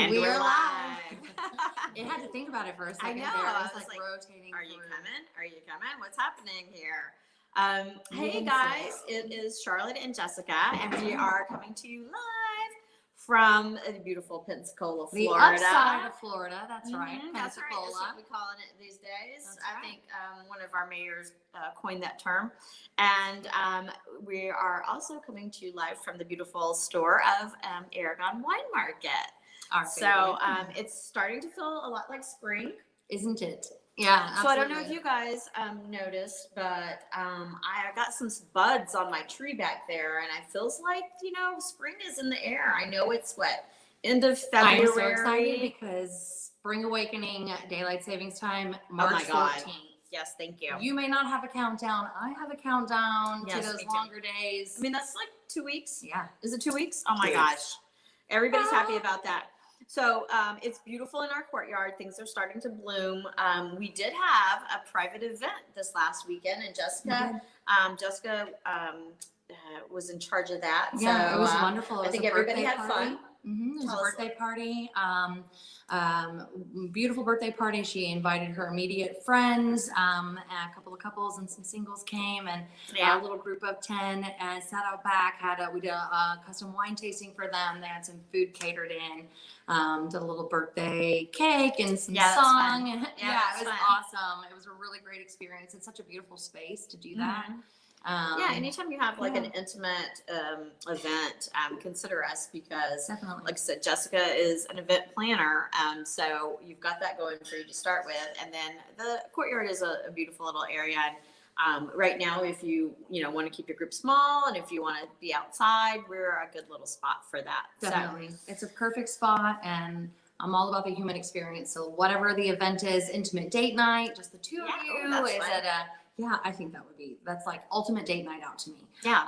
And we we're are live. It had to think about it for a second. I know. There. I It was like, rotating. Are you through. coming? Are you coming? What's happening here? Hey didn't guys, it is Charlotte and Jessica, and we are coming to you live from beautiful Pensacola, The Florida. upside of Florida, that's right. That's right. Pensacola. That's what we call it these days. That's I right. think one of our mayors coined that term. And we are also coming to you live from the beautiful store of Aragon Wine Market. Our So favorite. it's starting to feel a lot like spring. Isn't it? Yeah. So absolutely. I don't know if you guys noticed, but I got some buds on my tree back there, and it feels like, spring is in the air. I know it's end of February. I'm so excited because Spring Awakening, Daylight Savings Time, March 14th. Yes, thank you. You may not have a countdown. I have a countdown to those me too. longer days. I mean, that's like 2 weeks. Yeah. Is it 2 weeks? Oh my 2 gosh. weeks. Everybody's happy about that. So it's beautiful in our courtyard. Things are starting to bloom. We did have a private event this last weekend, and Jessica was in charge of that. Yeah, so, it was wonderful. I think everybody had fun. Mm-hmm. It was a birthday party. Beautiful birthday party. She invited her immediate friends. A couple of couples and some singles came, and a little group of 10 and sat out back. We did a custom wine tasting for them. They had some food catered in. Did a little birthday cake and some song. And, it was awesome. It was a really great experience. It's such a beautiful space to do that. Mm-hmm. Anytime you have an intimate event, consider us, because Definitely. like I said, Jessica is an event planner, so you've got that going for you to start with. And then the courtyard is a beautiful little area. And right now, if you want to keep your group small, and if you want to be outside, we're a good little spot for that. Definitely. It's a perfect spot, and I'm all about the human experience. So whatever the event is, intimate date night, just the two of you, I think that's like ultimate date night out to me. Yeah.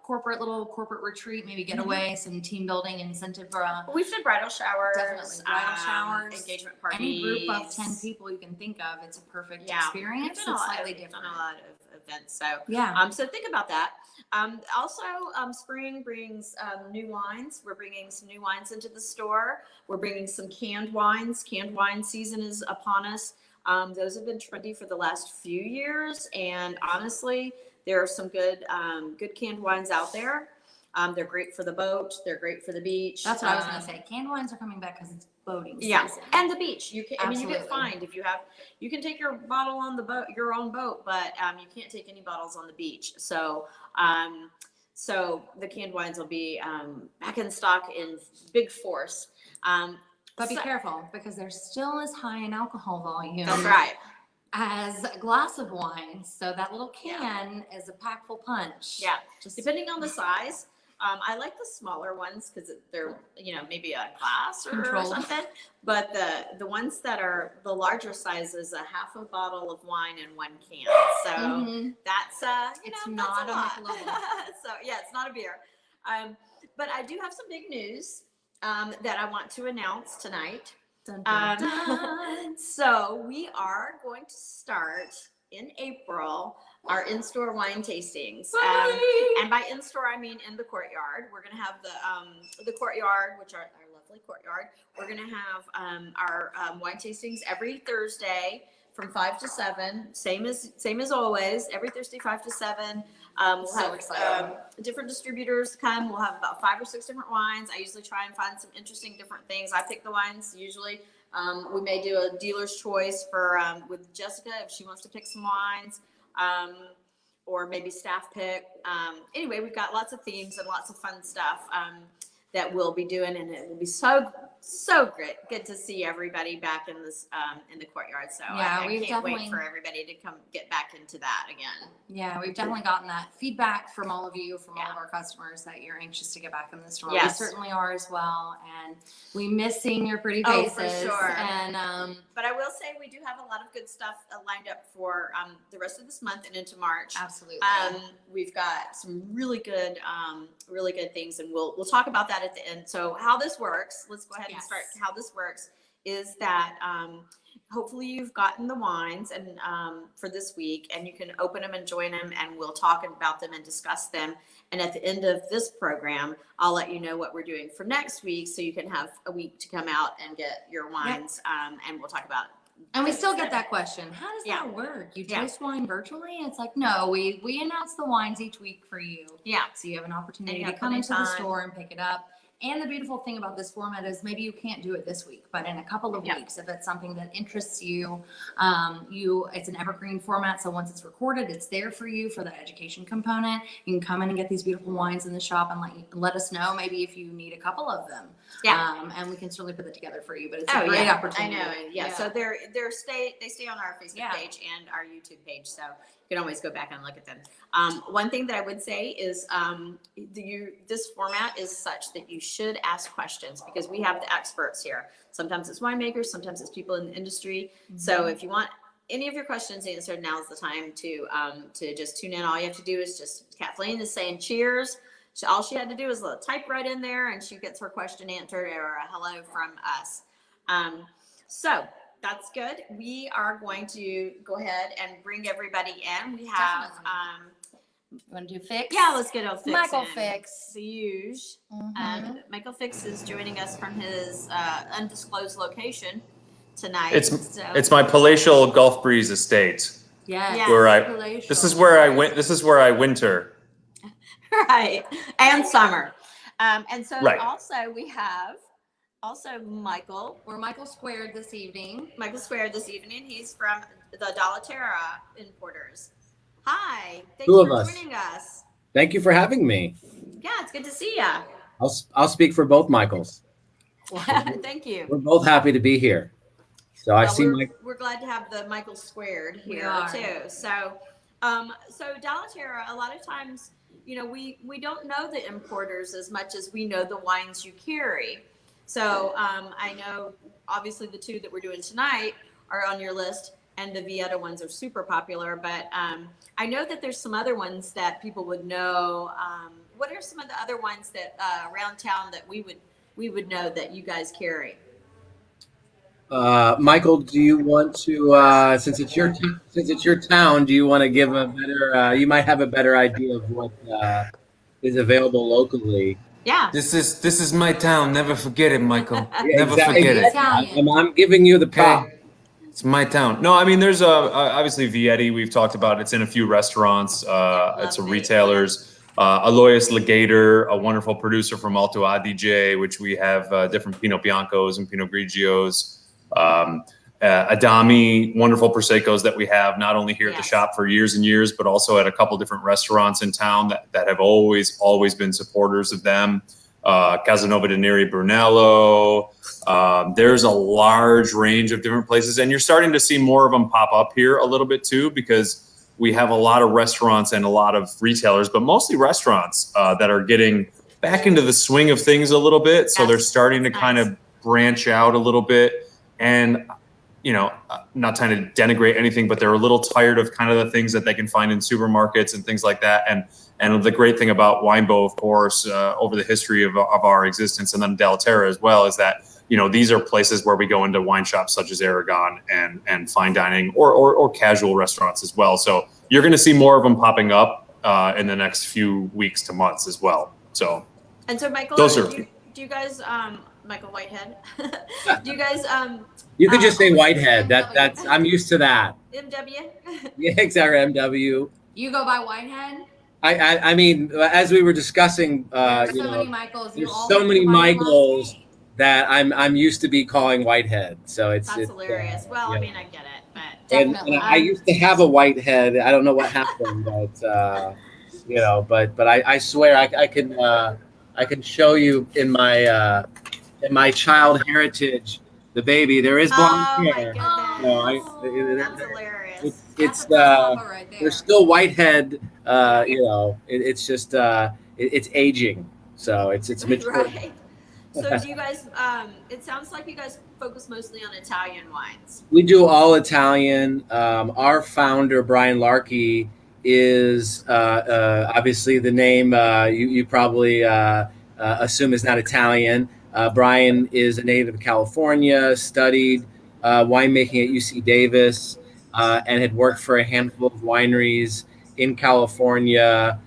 Corporate retreat, maybe get away, some team building incentive for we've done bridal showers. Definitely. Bridal showers. Engagement parties. Any group of 10 people you can think of, it's a perfect experience. It's slightly different. We've done a lot of events. So so think about that. Also, spring brings new wines. We're bringing some new wines into the store. We're bringing some canned wines. Canned wine season is upon us. Those have been trendy for the last few years, and honestly, there are some good canned wines out there. They're great for the boat. They're great for the beach. That's what I was going to say. Canned wines are coming back because it's boating season. Yeah, and the beach. You can. Absolutely. You get fined if you can take your bottle on the boat, your own boat, but you can't take any bottles on the beach. So, so the canned wines will be back in stock in big force. But be careful, because they're still as high in alcohol volume. That's right. As a glass of wine. So that little can is a packful punch. Yeah. Just depending on the size. I like the smaller ones because they're, maybe a glass or something. But the ones that are the larger sizes, a half a bottle of wine in one can. So that's, it's not that's a lot. a Michelob. So it's not a beer. But I do have some big news that I want to announce tonight. Dun, dun, dun. So we are going to start in April our in-store wine tastings. And by in-store, I mean in the courtyard. We're going to have the courtyard, which are our lovely courtyard. We're going to have our wine tastings every Thursday from 5 to 7. Same as always. Every Thursday, 5 to 7. We'll have different distributors come. We'll have about 5 or 6 different wines. I usually try and find some interesting different things. I pick the wines usually. We may do a dealer's choice for with Jessica if she wants to pick some wines, or maybe staff pick. Anyway, we've got lots of themes and lots of fun stuff that we'll be doing, and it will be so great. Good to see everybody back in this in the courtyard. So I can't wait for everybody to come get back into that again. Yeah, we've definitely gotten that feedback from all of you, from all of our customers, that you're anxious to get back in the store. Yes. We certainly are as well, and we miss seeing your pretty faces. Oh, for sure. And but I will say we do have a lot of good stuff lined up for the rest of this month and into March. Absolutely. We've got some really good things, and we'll talk about that at the end. So how this works, let's go ahead and start. How this works is that hopefully you've gotten the wines and for this week, and you can open them and join them, and we'll talk about them and discuss them. And at the end of this program, I'll let you know what we're doing for next week, so you can have a week to come out and get your wines, and we'll talk about. And we still get that question. How does Yeah. that work? You taste wine virtually? And it's like, no, we announce the wines each week for you. Yeah. So you have an opportunity And you to have come plenty into of the time. store and pick it up. And the beautiful thing about this format is maybe you can't do it this week, but in a couple of weeks, if it's something that interests you, it's an evergreen format. So once it's recorded, it's there for you for the education component. You can come in and get these beautiful wines in the shop and let us know maybe if you need a couple of them. Yeah. And we can certainly put that together for you. But it's a great opportunity. I know. Yeah. So they stay on our Facebook page and our YouTube page. So you can always go back and look at them. One thing that I would say is this format is such that you should ask questions, because we have the experts here. Sometimes it's winemakers, sometimes it's people in the industry. Mm-hmm. So if you want any of your questions answered, now's the time to just tune in. All you have to do is just, Kathleen is saying cheers. All she had to do was type right in there, and she gets her question answered, or a hello from us. So that's good. We are going to go ahead and bring everybody in. We have you want to do Fix? Yeah, let's get Fix. Michael in. Fix. The huge. And Michael Fix is joining us from his undisclosed location tonight. It's my palatial Gulf Breeze estate. Yes. Where this is where I winter. Right. And summer. And so also we have Michael. We're Michael Squared this evening. He's from the Dalla Terra importers. Hi. Thanks Two for of us. joining us. Thank you for having me. Yeah, it's good to see you. I'll speak for both Michaels. Thank you. We're both happy to be here. So I see we're glad to have the Michael Squared here too. So Dalla Terra, a lot of times, we don't know the importers as much as we know the wines you carry. So I know obviously the two that we're doing tonight are on your list, and the Vietti ones are super popular, but I know that there's some other ones that people would know. What are some of the other ones that around town that we would know that you guys carry? Michael, do you want to, since it's your town, do you want to give a better? You might have a better idea of what is available locally. Yeah. This is my town. Never forget it, Michael. Yeah, Never forget it. I'm giving you the prop. Okay. It's my town. No, I mean, there's obviously Vietti. We've talked about. It's in a few restaurants. It's a retailers. Alois Legator, a wonderful producer from Alto Adige, which we have different Pinot Biancos and Pinot Grigios. Adami, wonderful Proseccos that we have not only here at the shop for years and years, but also at a couple different restaurants in town that have always been supporters of them. Casanova de Neri Brunello. There's a large range of different places, and you're starting to see more of them pop up here a little bit too, because we have a lot of restaurants and a lot of retailers, but mostly restaurants that are getting back into the swing of things a little bit. So they're starting to kind of branch out a little bit. And, not trying to denigrate anything, but they're a little tired of kind of the things that they can find in supermarkets and things like that. And the great thing about Winebow, of course, over the history of our existence, and then Dalla Terra as well, is that, these are places where we go into wine shops such as Aragon and fine dining or casual restaurants as well. So you're going to see more of them popping up in the next few weeks to months as well. So, and so Michael, do you guys, Michael Whitehead, do you guys, you could just say Whitehead. That's I'm used to that. MW? Yeah, exactly. MW. You go by Whitehead? I mean, as we were discussing, there's so many Michaels. There's so many Michaels that I'm used to be calling Whitehead. So that's hilarious. Well, yeah. I mean, I get it, but definitely. And I used to have a Whitehead. I don't know what happened, but but I swear I can show you in my child heritage. The baby, there is blonde hair. That's hilarious. It's there's still Whitehead. It's just it's aging, so it's mature. Right. So do you guys? It sounds like you guys focus mostly on Italian wines. We do all Italian. Our founder Brian Larkey is obviously the name you probably assume is not Italian. Brian is a native of California, studied winemaking at UC Davis, and had worked for a handful of wineries in California.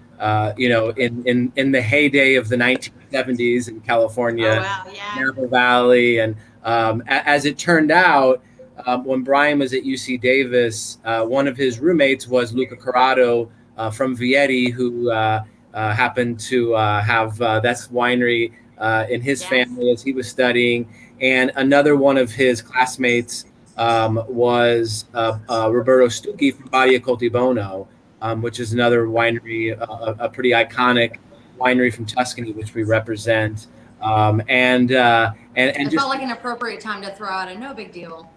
In the heyday of the 1970s in California, Oh wow, yeah. Napa Valley, and as it turned out, when Brian was at UC Davis, one of his roommates was Luca Corrado from Vietti, who happened to have that's winery in his family as he was studying. And another one of his classmates was Roberto Stucchi from Badia Coltibono, which is another winery, a pretty iconic winery from Tuscany, which we represent. And It just felt like an appropriate time to throw out a no big deal.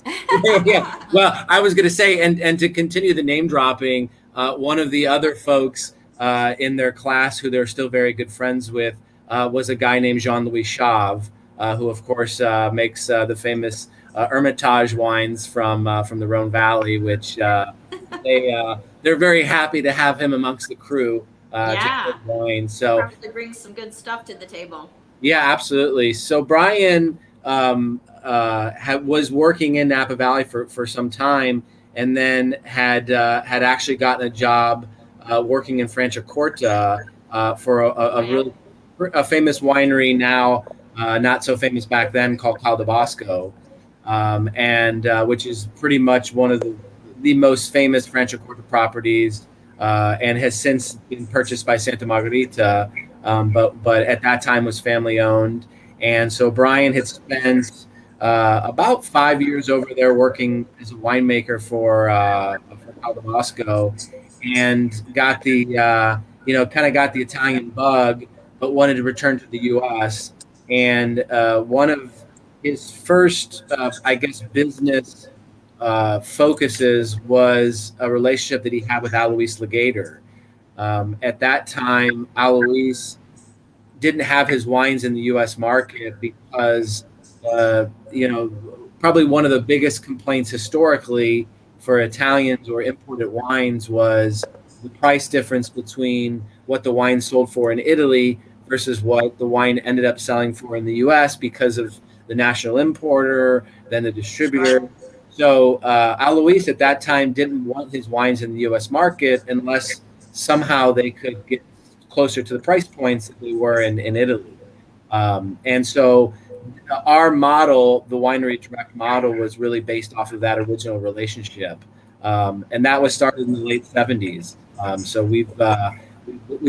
yeah. Well, I was going to say, and to continue the name dropping, one of the other folks in their class who they're still very good friends with was a guy named Jean-Louis Chave, who of course makes the famous Hermitage wines from the Rhone Valley, which they're very happy to have him amongst the crew. To wine. So probably brings some good stuff to the table. Yeah, absolutely. So Brian was working in Napa Valley for some time, and then had actually gotten a job working in Franciacorta for a famous winery now, not so famous back then, called Bosco, and which is pretty much one of the most famous Franciacorta properties, and has since been purchased by Santa Margherita. But at that time was family owned. And so Brian had spent about 5 years over there working as a winemaker for Bosco, and got the kind of got the Italian bug, but wanted to return to the U.S. And one of his first, business focuses was a relationship that he had with Alois Legator. At that time, Alois didn't have his wines in the U.S. market because, probably one of the biggest complaints historically for Italians or imported wines was the price difference between what the wine sold for in Italy versus what the wine ended up selling for in the U.S. because of the national importer, then the distributor. So Alois at that time didn't want his wines in the U.S. market unless somehow they could get closer to the price points that they were in Italy. And so our model, the Winery Direct model, was really based off of that original relationship. And that was started in the late 70s. So we've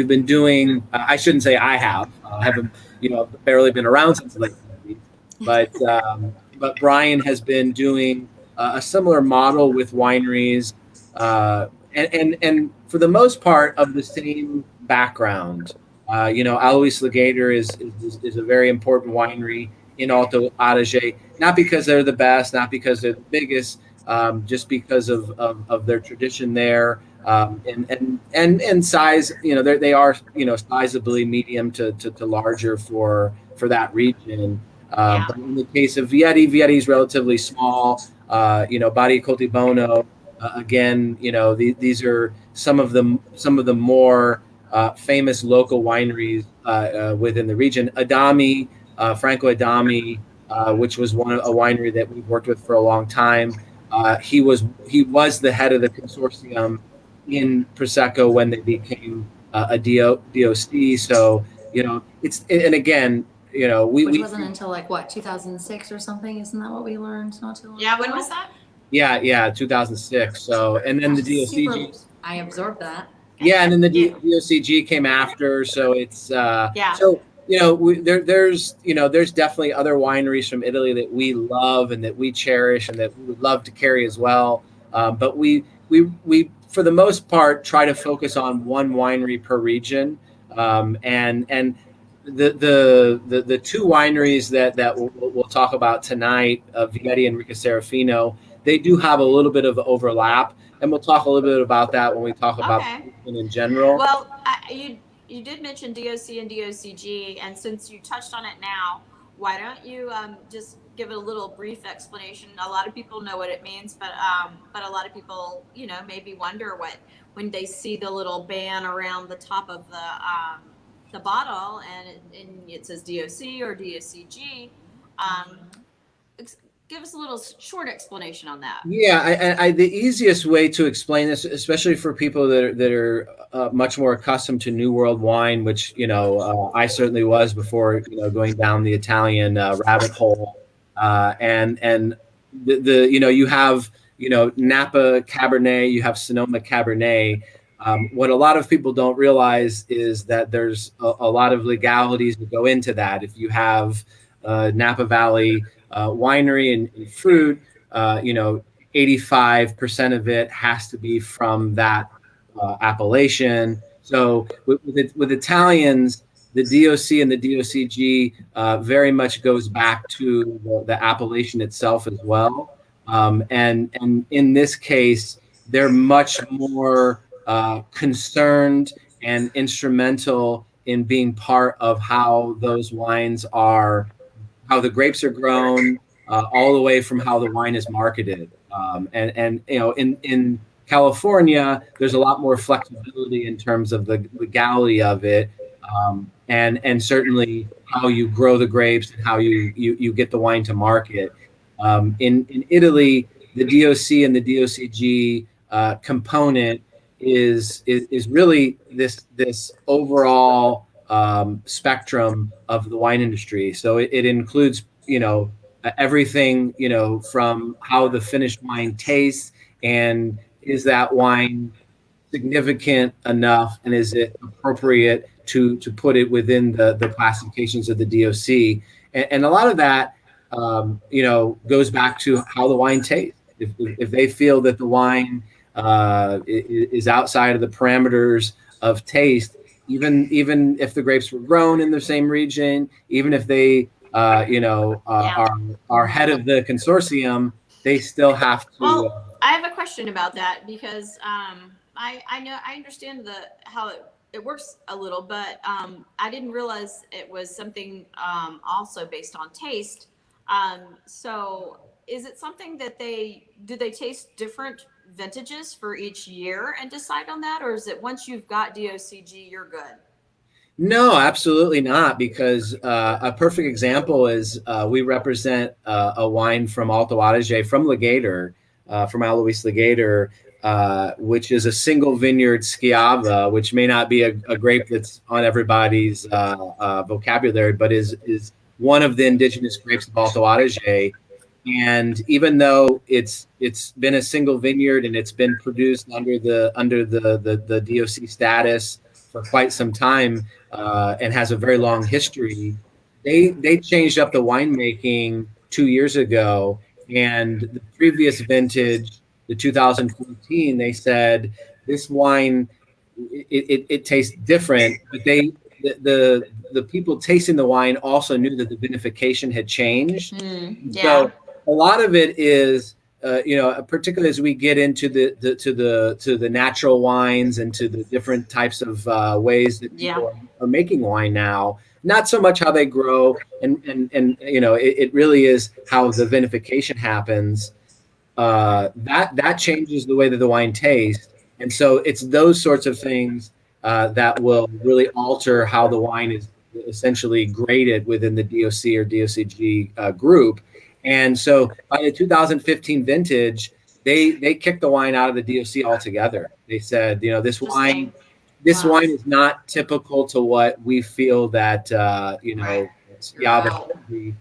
been doing, I shouldn't say I haven't, barely been around since the late 70s, but Brian has been doing a similar model with wineries, and for the most part of the same background. Alois Legator is a very important winery in Alto Adige, not because they're the best, not because they're the biggest, just because of their tradition there, and size. They are sizably medium to larger for that region. But in the case of Vietti is relatively small. Badia Coltibono, again, these are some of the more famous local wineries within the region. Adami, Franco Adami, which was a winery that we've worked with for a long time. He was the head of the consortium in Prosecco when they became a DOC. So and again, which wasn't until 2006 or something. Isn't that what we learned not too long ago? When was that? Yeah, 2006. So, and then the DOCG. I absorbed that. Yeah, and then the DOCG came after. So it's So there's definitely other wineries from Italy that we love and that we cherish and that we would love to carry as well. But we for the most part try to focus on one winery per region, and the two wineries that we'll talk about tonight, Vietti and Enrico Serafino, they do have a little bit of overlap, and we'll talk a little bit about that when we talk about in general. Well, you did mention DOC and DOCG, and since you touched on it now, why don't you just give it a little brief explanation? A lot of people know what it means, but a lot of people, maybe wonder when they see the little band around the top of the bottle and it says DOC or DOCG. give us a little short explanation on that. Yeah, the easiest way to explain this, especially for people that are much more accustomed to New World wine, which I certainly was before going down the Italian rabbit hole, and the you have Napa Cabernet, you have Sonoma Cabernet. What a lot of people don't realize is that there's a lot of legalities that go into that. If you have Napa Valley winery and fruit, 85% of it has to be from that appellation. So with Italians, the DOC and the DOCG very much goes back to the appellation itself as well. And in this case, they're much more concerned and instrumental in being part of how those wines are, how the grapes are grown, all the way from how the wine is marketed. And in California, there's a lot more flexibility in terms of the legality of it, and certainly how you grow the grapes and how you get the wine to market. In Italy, the DOC and the DOCG component is really this overall spectrum of the wine industry. So it includes everything from how the finished wine tastes, and is that wine significant enough, and is it appropriate to put it within the classifications of the DOC, and a lot of that goes back to how the wine tastes. If they feel that the wine is outside of the parameters of taste, even if the grapes were grown in the same region, even if they are head of the consortium, they still have to. Well, I have a question about that, because I understand how it works a little, but I didn't realize it was something also based on taste. So is it something that they taste different vintages for each year and decide on that, or is it once you've got DOCG, you're good? No, absolutely not, because a perfect example is we represent a wine from Alto Adige, from Legator, from Alois Legator, which is a single vineyard Schiava, which may not be a grape that's on everybody's vocabulary, but is one of the indigenous grapes of Alto Adige. And even though it's been a single vineyard and it's been produced under the DOC status for quite some time, and has a very long history, they changed up the winemaking 2 years ago. And the previous vintage, the 2014, they said this wine it tastes different, but the people tasting the wine also knew that the vinification had changed. Yeah. So a lot of it is, particularly as we get into the natural wines and to the different types of ways that people are making wine now. Not so much how they grow, and it really is how the vinification happens. That changes the way that the wine tastes, and so it's those sorts of things that will really alter how the wine is essentially graded within the DOC or DOCG group. And so by the 2015 vintage, they kicked the wine out of the DOC altogether. They said, this wine is not typical to what we feel that Schiava should be.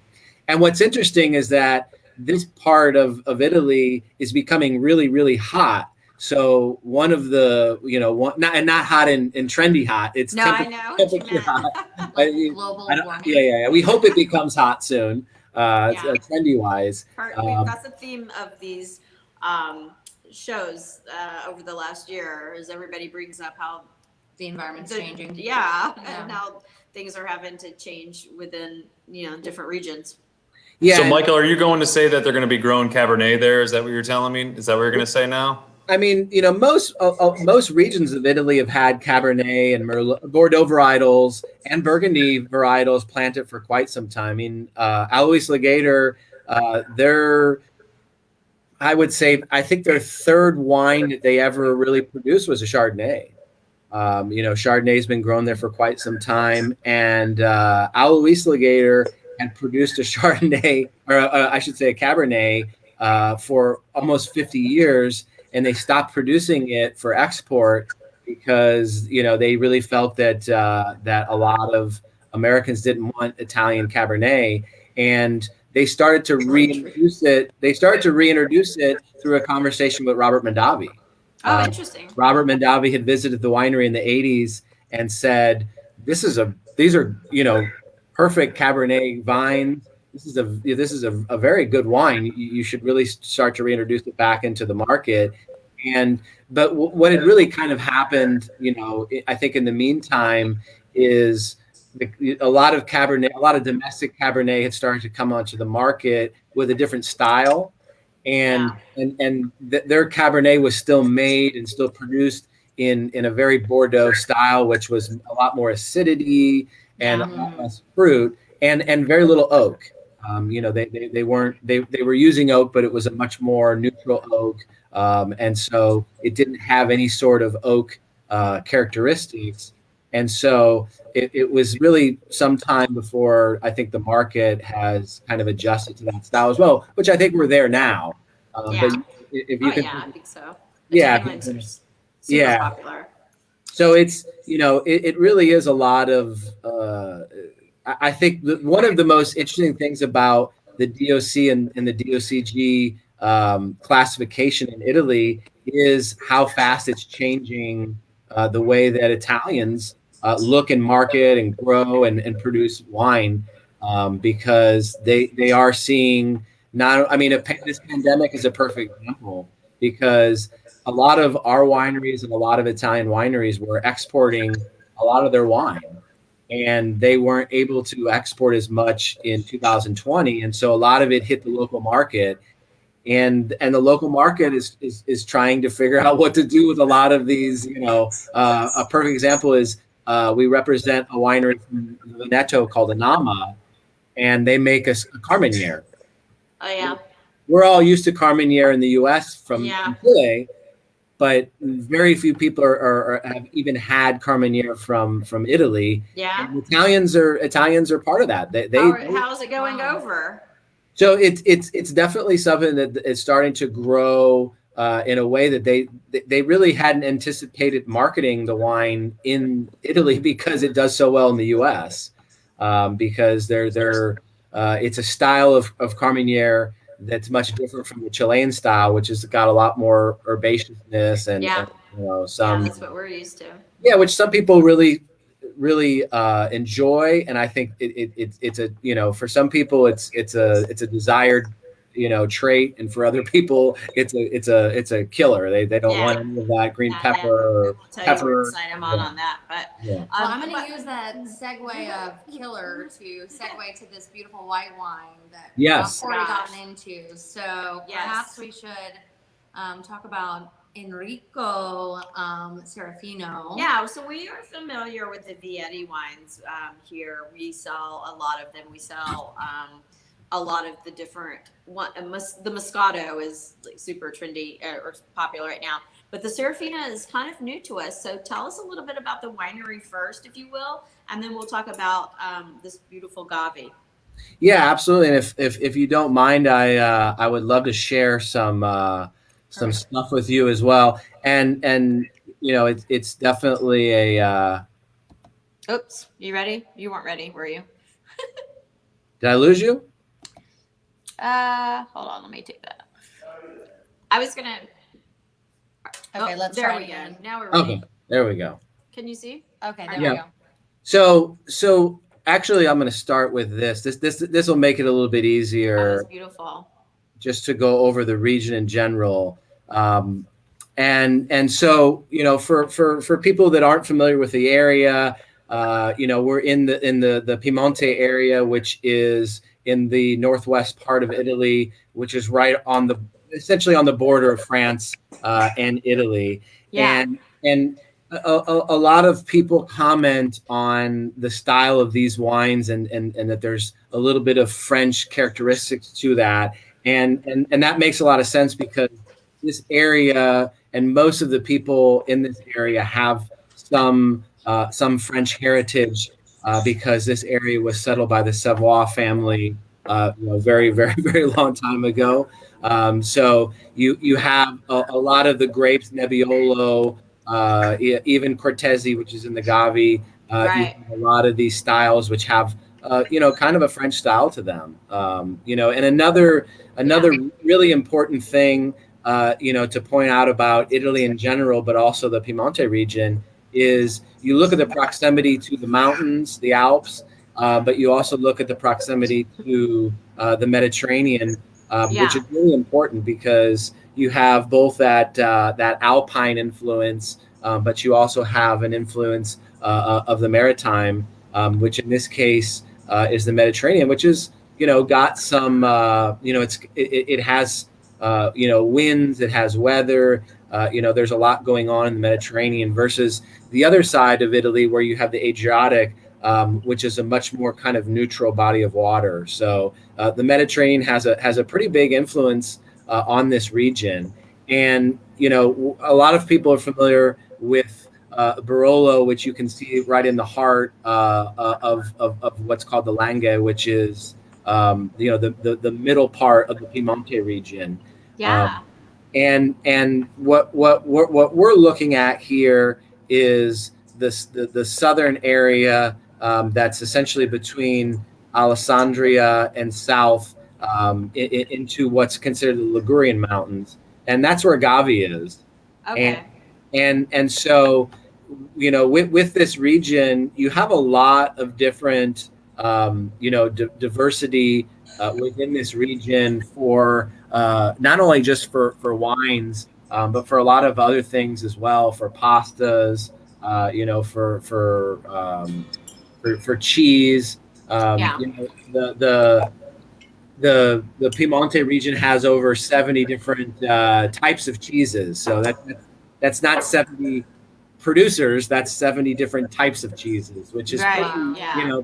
And what's interesting is that this part of Italy is becoming really, really hot. So one of the, not hot and trendy hot. It's I know what you hot. Global warming. Yeah. We hope it becomes hot soon. Trendy wise. That's the theme of these shows over the last year, is everybody brings up how The environment's changing. And how things are having to change within different regions. So Michael, are you going to say that they're going to be growing Cabernet there? Is that what you're telling me? Is that what you're going to say now? I mean, most regions of Italy have had Cabernet and Bordeaux varietals and Burgundy varietals planted for quite some time. I mean, Alois Legator, I think their third wine that they ever really produced was a Chardonnay. Chardonnay's been grown there for quite some time, and Alois Legator had produced a Chardonnay, or I should say a Cabernet, for almost 50 years, and they stopped producing it for export because they really felt that that a lot of Americans didn't want Italian Cabernet, and they started to reintroduce it. They started to reintroduce it through a conversation with Robert Mondavi. Oh, interesting. Robert Mondavi had visited the winery in the 80s and said, these are perfect Cabernet vines. This is a very good wine. You should really start to reintroduce it back into the market. But what had really kind of happened, I think in the meantime, is a lot of domestic Cabernet had started to come onto the market with a different style, and their Cabernet was still made and still produced in a very Bordeaux style, which was a lot more acidity and a lot less fruit and very little oak. They were using oak, but it was a much more neutral oak, and so it didn't have any sort of oak characteristics. And so it was really some time before I think the market has kind of adjusted to that style as well, which I think we're there now. But if you I think so. Yeah, Popular. So it's it really is a lot of I think one of the most interesting things about the DOC and the DOCG classification in Italy is how fast it's changing the way that Italians look and market and grow and produce wine, because they are seeing this pandemic is a perfect example, because a lot of our wineries and a lot of Italian wineries were exporting a lot of their wine, and they weren't able to export as much in 2020. And so a lot of it hit the local market, and the local market is trying to figure out what to do with a lot of these. A perfect example is we represent a winery from Veneto called Anama, and they make a Carmenere. Oh yeah. We're all used to Carmenere in the U.S. from Chile, but very few people have even had Carmenere from Italy. Yeah. And Italians are part of that. How's it going over? So it's definitely something that is starting to grow in a way that they really hadn't anticipated marketing the wine in Italy, because it does so well in the U.S. Because it's a style of Carmenere that's much different from the Chilean style, which has got a lot more herbaceousness and some. That's what we're used to. Yeah, which some people really enjoy, and I think it's a for some people it's a desired trait, and for other people it's a killer. They don't want any of that green pepper or pepper. I'm on that, but well, I'm going to use that segue of killer to segue to this beautiful white wine that we've already gotten into. So perhaps we should talk about Enrico Serafino. Yeah, so we are familiar with the Vietti wines here. We sell a lot of them. We sell a lot of the different the Moscato is like super trendy or popular right now, but the Serafino is kind of new to us. So tell us a little bit about the winery first, if you will, and then we'll talk about this beautiful Gavi. Yeah, absolutely. And if you don't mind, I would love to share some stuff with you as well. And it's definitely a. Oops, you ready? You weren't ready, were you? Did I lose you? Hold on, let me take that. I was gonna. Okay, let's try again. Now we're ready. Okay, there we go. Can you see? Okay, there we go. So actually, I'm going to start with this. This will make it a little bit easier. That's beautiful. Just to go over the region in general, and so for people that aren't familiar with the area, we're in the Piemonte area, which is in the northwest part of Italy, which is right essentially on the border of France and Italy. Yeah. And a lot of people comment on the style of these wines and that there's a little bit of French characteristics to that. And that makes a lot of sense, because this area and most of the people in this area have some French heritage because this area was settled by the Savoy family very, very, very long time ago. So you have a lot of the grapes, Nebbiolo, even Cortese, which is in the Gavi. You Right. have a lot of these styles which have kind of a French style to them. And another really important thing to point out about Italy in general, but also the Piemonte region, is you look at the proximity to the mountains, the Alps, but you also look at the proximity to the Mediterranean, which is really important because you have both that alpine influence, but you also have an influence of the maritime, which in this case is the Mediterranean, which is got some it has winds, it has weather. There's a lot going on in the Mediterranean versus the other side of Italy where you have the Adriatic, which is a much more kind of neutral body of water. So the Mediterranean has a pretty big influence on this region. And, a lot of people are familiar with Barolo, which you can see right in the heart of what's called the Langhe, which is, the middle part of the Piemonte region. Yeah. And what we're looking at here is the southern area that's essentially between Alessandria and south into what's considered the Ligurian Mountains, and that's where Gavi is. Okay. And so with this region, you have a lot of different diversity within this region for not only just for wines, but for a lot of other things as well, for pastas, for cheese. The Piemonte region has over 70 different types of cheeses. So that's not 70 producers, that's 70 different types of cheeses, which is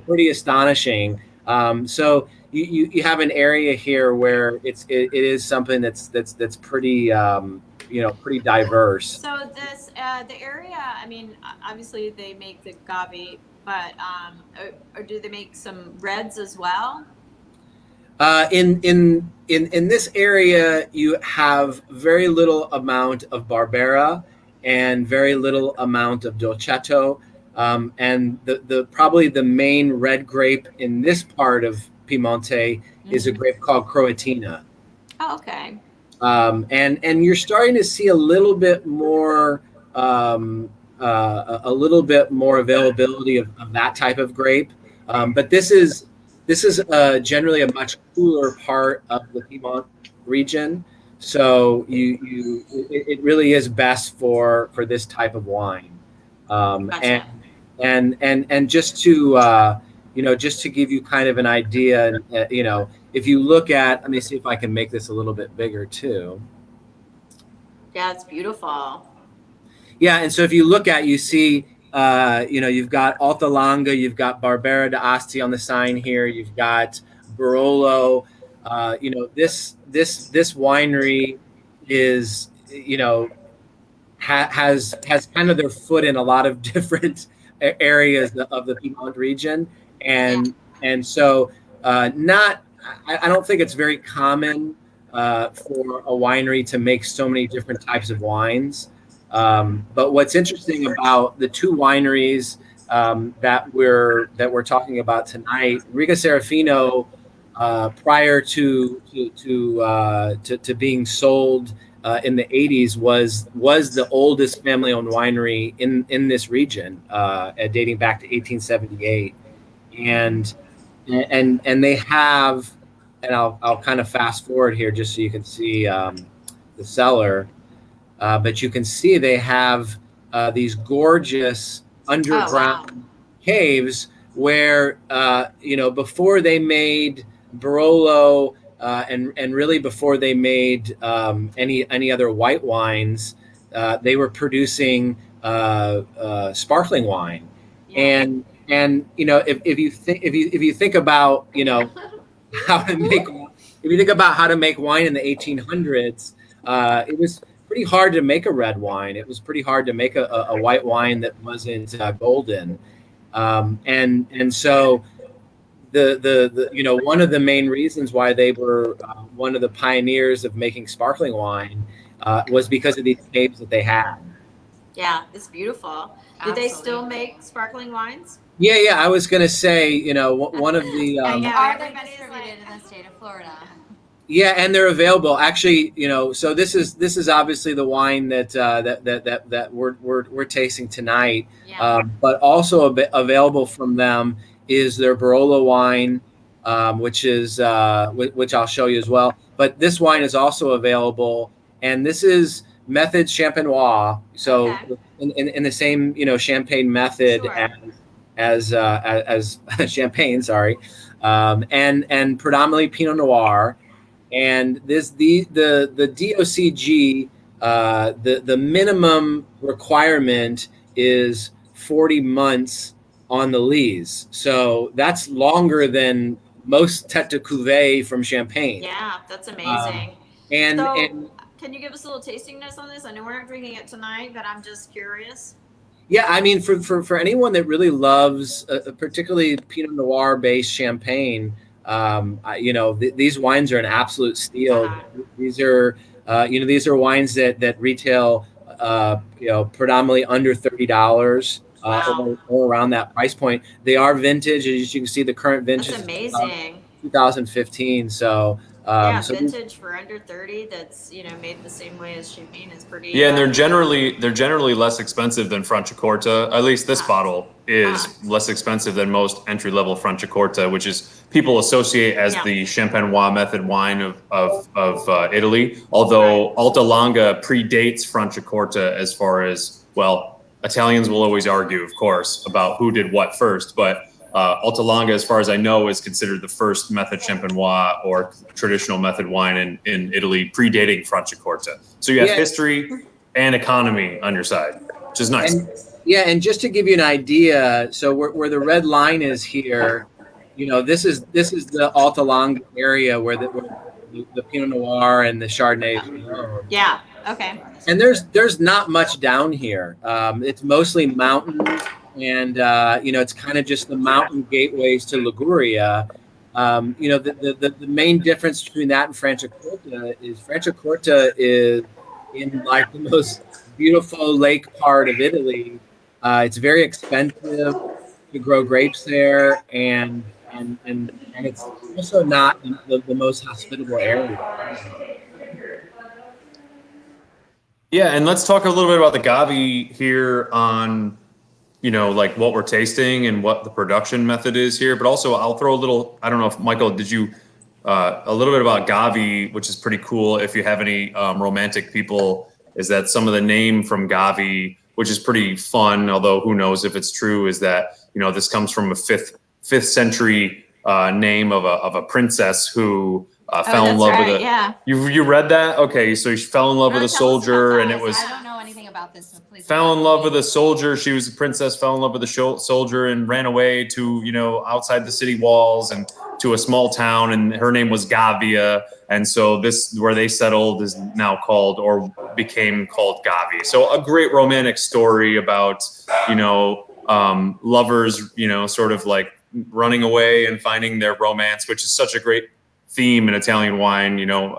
pretty astonishing. So you have an area here where it is something that's pretty pretty diverse. So this the area, I mean, obviously they make the Gavi, but or do they make some reds as well? In this area, you have very little amount of Barbera and very little amount of Dolcetto. And the probably the main red grape in this part of Piemonte is a grape called Croatina. Oh, okay. And you're starting to see a little bit more availability of that type of grape. But this is generally a much cooler part of the Piedmont region. So it really is best for this type of wine. Gotcha. And just to just to give you kind of an idea, if you look at, let me see if I can make this a little bit bigger too. Yeah, it's beautiful. Yeah, and so if you look at, you see, you've got Alta Langhe, you've got Barbera d'Asti on the sign here, you've got Barolo. This winery is, has kind of their foot in a lot of different areas of the Piedmont region, and so I don't think it's very common for a winery to make so many different types of wines. But what's interesting about the two wineries that we're talking about tonight, Riga Serafino, prior to being sold in the 80s, was the oldest family-owned winery in this region, dating back to 1878, and they have, and I'll kind of fast forward here just so you can see the cellar. But you can see they have these gorgeous underground caves where, before they made Barolo and really before they made any other white wines, they were producing sparkling wine. Yeah. And if you think about how to make, if you think about how to make wine in the 1800s, it was pretty hard to make a red wine. It was pretty hard to make a white wine that wasn't golden. And so the you know, one of the main reasons why they were one of the pioneers of making sparkling wine was because of these caves that they had. Yeah, it's beautiful. Do they still make sparkling wines? Yeah. I was gonna say, you know, one of the And Yeah, are they everybody's distributed like- in the state of Florida? yeah, and they're available. Actually, you know, so this is obviously the wine that we're tasting tonight. Yeah. But also available from them is their Barolo wine, which is which I'll show you as well. But this wine is also available, and this is method Champenois. So Okay. in the same, you know, champagne method Sure. as champagne, sorry, and predominantly Pinot Noir. And the DOCG, the minimum requirement is 40 months on the lees. So that's longer than most tête de cuvée from Champagne. Yeah, that's amazing. And Can you give us a little tasting notes on this? I know we're not drinking it tonight, but I'm just curious. yeah, I mean, for anyone that really loves, particularly Pinot Noir based Champagne, you know, these wines are an absolute steal. These are, you know, these are wines that retail, you know, predominantly under $30, Wow. or around that price point. They are vintage, as you can see. The current vintage That's is amazing. 2015. So, Yeah, so vintage for under 30 that's, you know, made the same way as champagne is pretty. Yeah, and they're generally less expensive than Franciacorta. At least this bottle is less expensive than most entry-level Franciacorta, which is people associate as the Champenois method wine of Italy. Although Alta Longa predates Franciacorta as far as, well, Italians will always argue, of course, about who did what first, but Alta Longa, as far as I know, is considered the first method Champenois or traditional method wine in Italy, predating Franciacorta. So you have history and economy on your side, which is nice. And just to give you an idea, so where the red line is here, you know, this is the Alta Longa area where the Pinot Noir and the Chardonnay is grown. Yeah. Okay. And there's not much down here. It's mostly mountains. And you know, it's kind of just the mountain gateways to Liguria. You know, the main difference between that and Franciacorta is in like the most beautiful lake part of Italy. It's very expensive to grow grapes there, and it's also not the most hospitable area. Yeah, and let's talk a little bit about the Gavi here on, you know, like what we're tasting and what the production method is here. But also I'll throw a little, I don't know if Michael, did you, a little bit about Gavi, which is pretty cool. If you have any romantic people, is that some of the name from Gavi, which is pretty fun, although who knows if it's true, is that, you know, this comes from a fifth century name of a princess who fell in love with a. Yeah. You read that? Okay, so she fell in love with a soldier, and it was. I don't know anything about this, so please. Fell in love with a soldier. She was a princess, fell in love with a soldier, and ran away to, you know, outside the city walls and to a small town. And her name was Gavia. And so this, where they settled, is now called, or became called, Gavi. So a great romantic story about, you know, lovers, you know, sort of like running away and finding their romance, which is such a great theme in Italian wine, you know,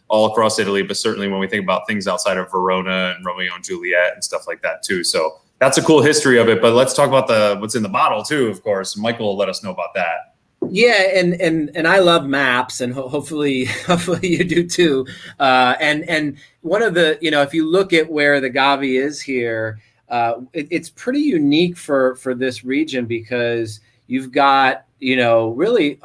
all across Italy, but certainly when we think about things outside of Verona and Romeo and Juliet and stuff like that too. So that's a cool history of it. But let's talk about what's in the bottle too, of course. Michael will let us know about that. Yeah, and I love maps, and hopefully you do too. And one of the, you know, if you look at where the Gavi is here, it's pretty unique for this region because you've got, you know, really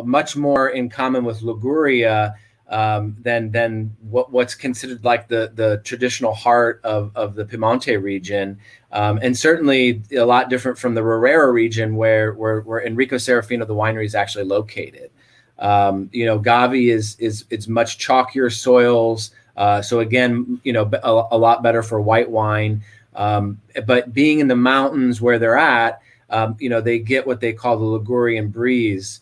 much more in common with Liguria than what's considered like the traditional heart of the Piemonte region, and certainly a lot different from the Rorera region where Enrico Serafino, the winery, is actually located. You know, Gavi is much chalkier soils, so again, you know, a lot better for white wine. But being in the mountains where they're at, you know, they get what they call the Ligurian breeze,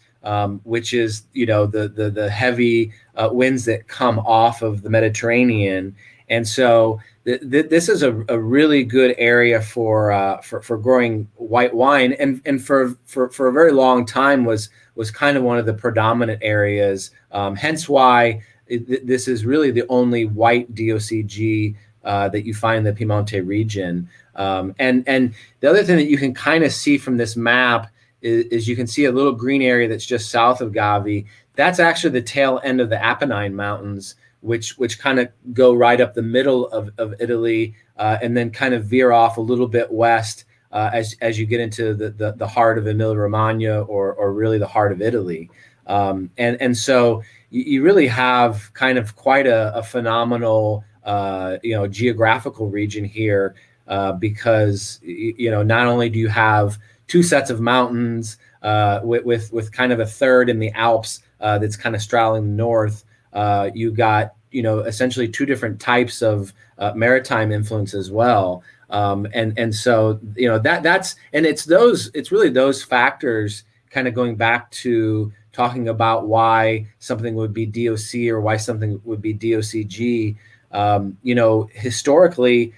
which is, you know, the heavy winds that come off of the Mediterranean. And so this is a really good area for growing white wine, and for a very long time was kind of one of the predominant areas. Hence why this is really the only white DOCG that you find in the Piemonte region. And the other thing that you can kind of see from this map is you can see a little green area that's just south of Gavi. That's actually the tail end of the Apennine Mountains, which kind of go right up the middle of Italy, and then kind of veer off a little bit west as you get into the heart of Emilia-Romagna, or really the heart of Italy. And so you really have kind of quite a phenomenal geographical region here, because not only do you have two sets of mountains with kind of a third in the Alps that's kind of straddling the north. You got essentially two different types of maritime influence as well, and so it's really those factors kind of going back to talking about why something would be DOC or why something would be DOCG. Historically,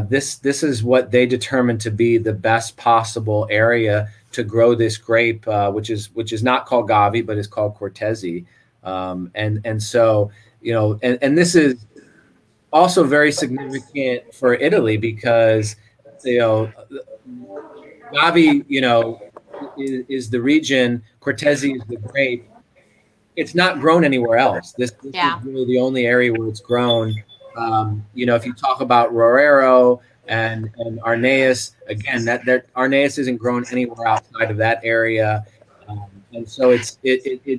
this is what they determined to be the best possible area to grow this grape, which is not called Gavi, but is called Cortese. And so, and this is also very significant for Italy, because, Gavi, is the region, Cortese is the grape. It's not grown anywhere else. This is really the only area where it's grown. If you talk about Roero and Arneus, again, that Arneus isn't grown anywhere outside of that area, and so it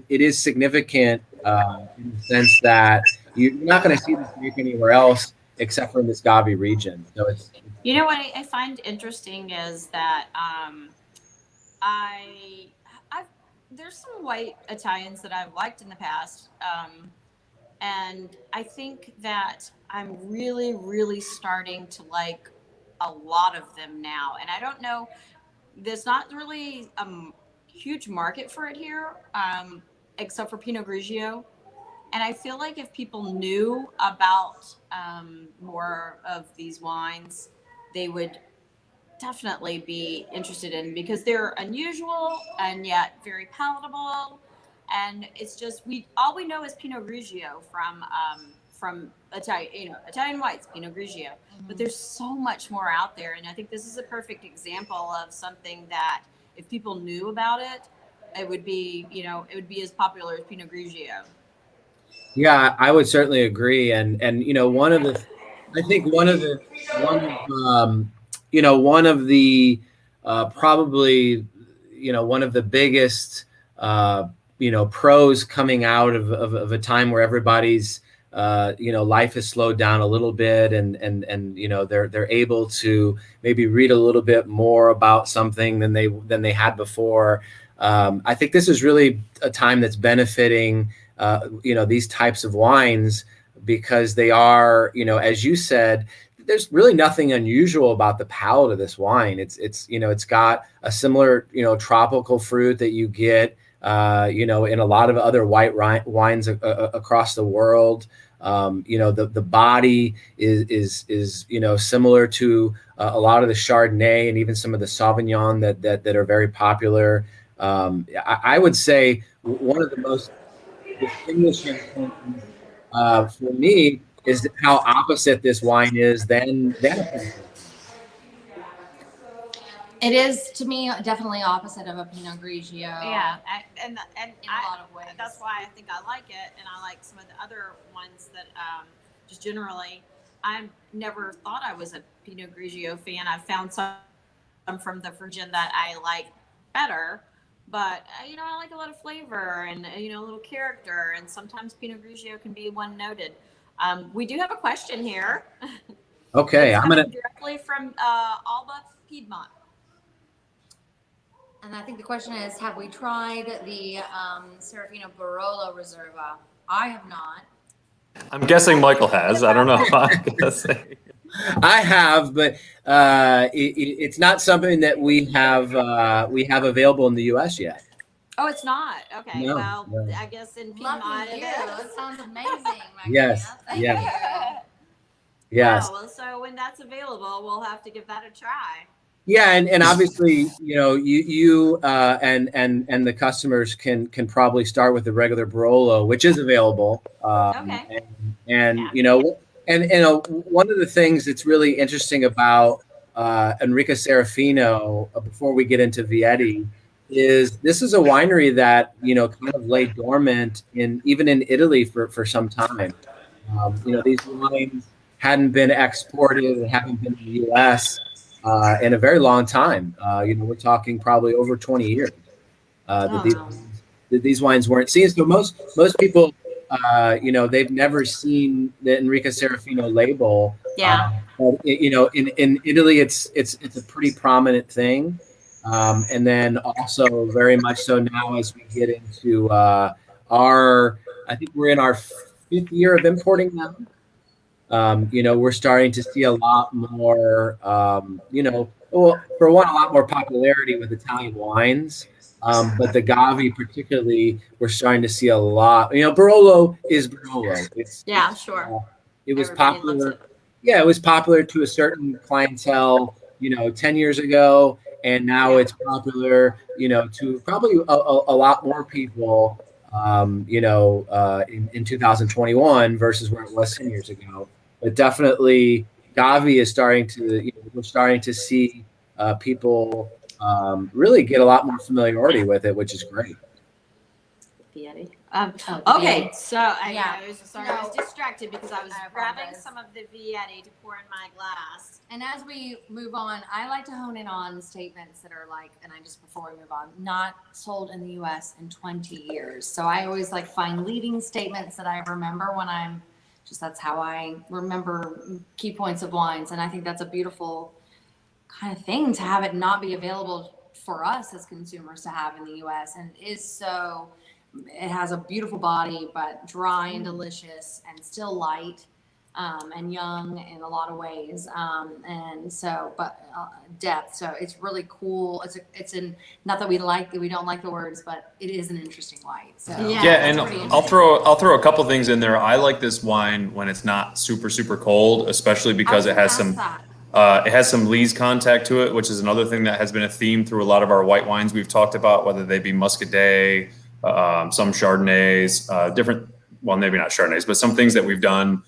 is significant in the sense that you're not going to see this grape anywhere else except for in this Gavi region. So it's what I find interesting is that there's some white Italians that I've liked in the past. And I think that I'm really, really starting to like a lot of them now. And I don't know, there's not really a huge market for it here, except for Pinot Grigio. And I feel like if people knew about more of these wines, they would definitely be interested in, because they're unusual and yet very palatable. And it's just all we know is Pinot Grigio from Italian whites, Pinot Grigio. Mm-hmm. But there's so much more out there, and I think this is a perfect example of something that if people knew about it, it would be as popular as Pinot Grigio. Yeah, I would certainly agree, and one of the probably one of the biggest pros coming out of a time where everybody's life has slowed down a little bit, and they're able to maybe read a little bit more about something than they had before. I think this is really a time that's benefiting these types of wines, because they are, as you said, there's really nothing unusual about the palate of this wine. It's got a similar tropical fruit that you get in a lot of other white wines across the world. The body is similar to a lot of the Chardonnay and even some of the Sauvignon that are very popular. I would say one of the most distinguishing things for me is how opposite this wine is than It is, to me, definitely opposite of a Pinot Grigio. Yeah, and in a lot of ways. That's why I think I like it, and I like some of the other ones that just generally. I never thought I was a Pinot Grigio fan. I've found some from the region that I like better, but I like a lot of flavor and a little character, and sometimes Pinot Grigio can be one noted. We do have a question here. Okay, I'm gonna directly from Alba, Piedmont. And I think the question is, have we tried the Serafino Barolo Reserva? I have not. I'm guessing Michael has. I don't know. I'm guessing. I have, but it's not something that we have available in the U.S. yet. Oh, it's not? Okay. No, well, no. I guess in Piedmont Lucky you. That sounds amazing, Yes. Thank Yeah. you. Yes. Wow, well, so when that's available, we'll have to give that a try. Yeah, and obviously, you and the customers can probably start with the regular Barolo, which is available. Okay. And Yeah. one of the things that's really interesting about Enrico Serafino, before we get into Vietti, is this is a winery that kind of lay dormant even in Italy for some time. These wines hadn't been exported, haven't been in the U.S. In a very long time. We're talking probably over 20 years that these wines weren't seen. So most people, they've never seen the Enrico Serafino label. Yeah. But in Italy, it's a pretty prominent thing. And then also very much so now as we get into I think we're in our 5th year of importing now. We're starting to see a lot more, well, for one, a lot more popularity with Italian wines. But the Gavi particularly, we're starting to see a lot. Barolo is Barolo. Sure. It was Everybody loves popular. it. Yeah, it was popular to a certain clientele, 10 years ago. And now it's popular, to probably a lot more people, in 2021 versus where it was 10 years ago. But definitely, Gavi is starting to, we're starting to see people really get a lot more familiarity with it, which is great. Vietti. Oh, Okay, Vietti. so I Yeah. was sorry, I was distracted because I was I grabbing apologize. some of the Vietti to pour in my glass. And as we move on, I like to hone in on statements that are like, and before we move on, not sold in the U.S. in 20 years. So I always find leading statements that I remember when that's how I remember key points of wines. And I think that's a beautiful kind of thing to have it not be available for us as consumers to have in the U.S. And it has a beautiful body, but dry and delicious and still light. And young in a lot of ways, depth. So it's really cool. Not that we don't like the words, but it is an interesting light. So Yeah, and it's pretty I'll throw a couple things in there. I like this wine when it's not super super cold, especially because it has some lees contact to it, which is another thing that has been a theme through a lot of our white wines we've talked about, whether they be Muscadet, some Chardonnays, different. Well, maybe not Chardonnays, but some things that we've done.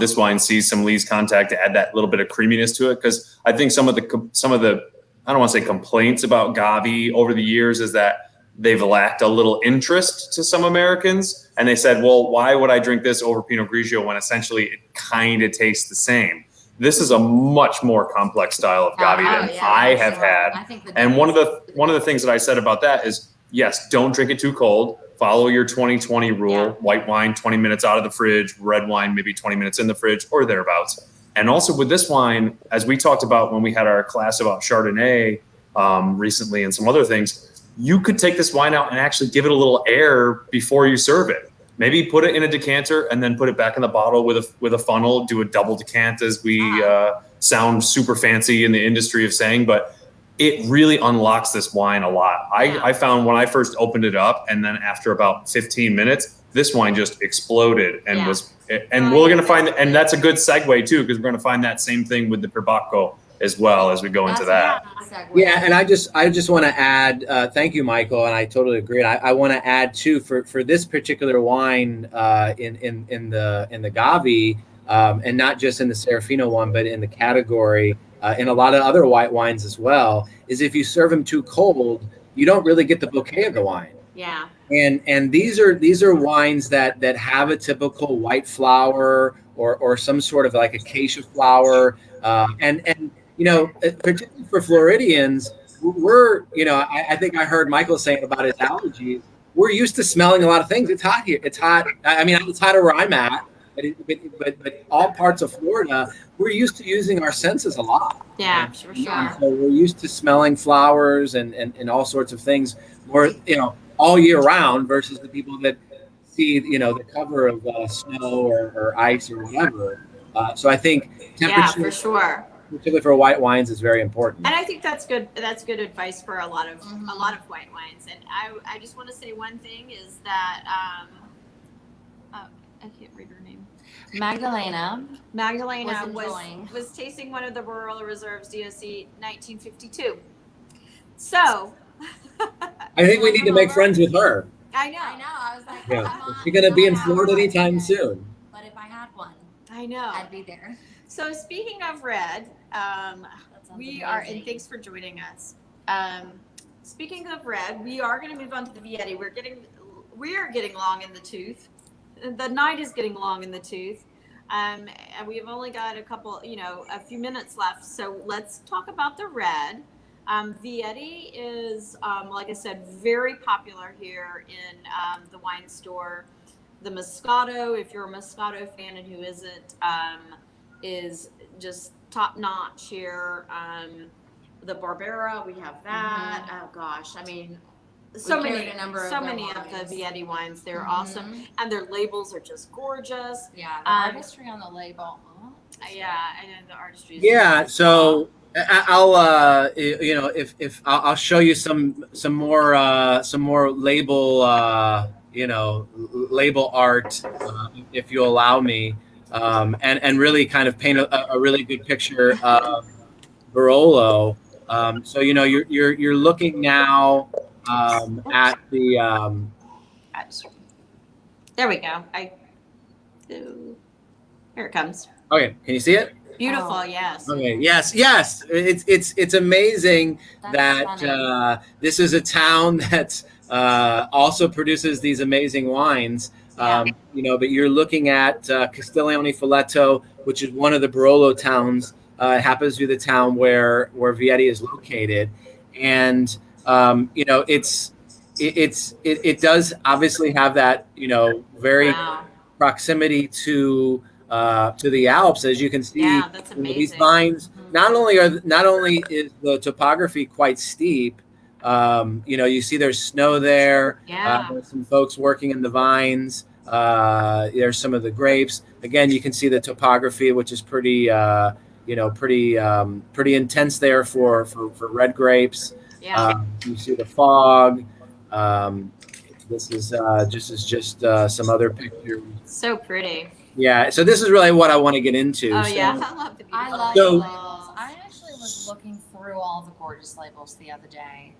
This wine sees some lees contact to add that little bit of creaminess to it, because I think some of the I don't want to say complaints about Gavi over the years is that they've lacked a little interest to some Americans, and they said, well, why would I drink this over Pinot Grigio when essentially it kind of tastes the same? This is a much more complex style of Gavi than I have had. And one of the things that I said about that is, yes, don't drink it too cold. Follow your 20-20 rule. Yeah. White wine, 20 minutes out of the fridge. Red wine, maybe 20 minutes in the fridge or thereabouts. And also with this wine, as we talked about when we had our class about Chardonnay recently and some other things, you could take this wine out and actually give it a little air before you serve it. Maybe put it in a decanter and then put it back in the bottle with a funnel. Do a double decant, as we sound super fancy in the industry of saying, but it really unlocks this wine a lot. I found when I first opened it up, and then after about 15 minutes, this wine just exploded and we're going to find, and that's a good segue too, because we're going to find that same thing with the Perbacco as well as we go into that. Yeah, and I just want to add, thank you, Michael, and I totally agree. And I want to add too, for this particular wine in the Gavi, and not just in the Serafino one, but in the category, in a lot of other white wines as well, is if you serve them too cold, you don't really get the bouquet of the wine. Yeah. And these are wines that have a typical white flower or some sort of like acacia flower, and particularly for Floridians, we're I think I heard Michael saying about his allergies. We're used to smelling a lot of things. It's hot here. It's hot. I mean, it's hotter where I'm at, but all parts of Florida, we're used to using our senses a lot. Yeah, for sure. And so we're used to smelling flowers and all sorts of things more, all year round, versus the people that see, the cover of snow or ice or whatever. So I think temperature, for sure, particularly for white wines, is very important. And I think that's good. That's good advice for a lot of white wines. And I just want to say one thing is that I can't read her name. Magdalena Magdalena Was enjoying. was tasting one of the Barolo Reserves DOC 1952. So I think we need to make friends with her. I know. I was like, Yeah. come on, Is she going to be in come on. Florida anytime soon? But if I had one, I know. I'd be there. So speaking of red, That sounds we are, amazing. and thanks for joining us. Speaking of red, we are going to move on to the Vietti. We are getting long in the tooth. The night is getting long in the tooth. And we've only got a few minutes left. So let's talk about the red. Vietti is, like I said, very popular here in the wine store. The Moscato, if you're a Moscato fan, and who isn't, is just top notch here. The Barbera, we have that. Oh gosh, I mean, so We many, carried a number of so their many of wines. the Vietti wines. They're Mhm. awesome, and their labels are just gorgeous. Yeah, the artistry on the label. Oh, Yeah, and then the artistry. Is Yeah. So I'll I'll show you some more label label art if you allow me, and really kind of paint a really good picture of Barolo. So you're looking now at the There we go. Here it comes. okay. Can you see it? Beautiful, Oh. yes. Okay. Yes. It's amazing that Stunning. this is a town that also produces these amazing wines. Yeah. But you're looking at Castiglione Filetto, which is one of the Barolo towns. It happens to be the town where Vietti is located, and it does obviously have that very Wow. proximity to the Alps, as you can see. Yeah, that's These amazing. vines not only is the topography quite steep. You see there's snow there. Yeah. There's some folks working in the vines. There's some of the grapes. Again, you can see the topography, which is pretty intense there for red grapes. Yeah. You see the fog. This is just some other pictures. So pretty. Yeah, so this is really what I want to get into. Oh So- yeah, I love the beautiful I love So- the labels. I actually was looking through all the gorgeous labels the other day.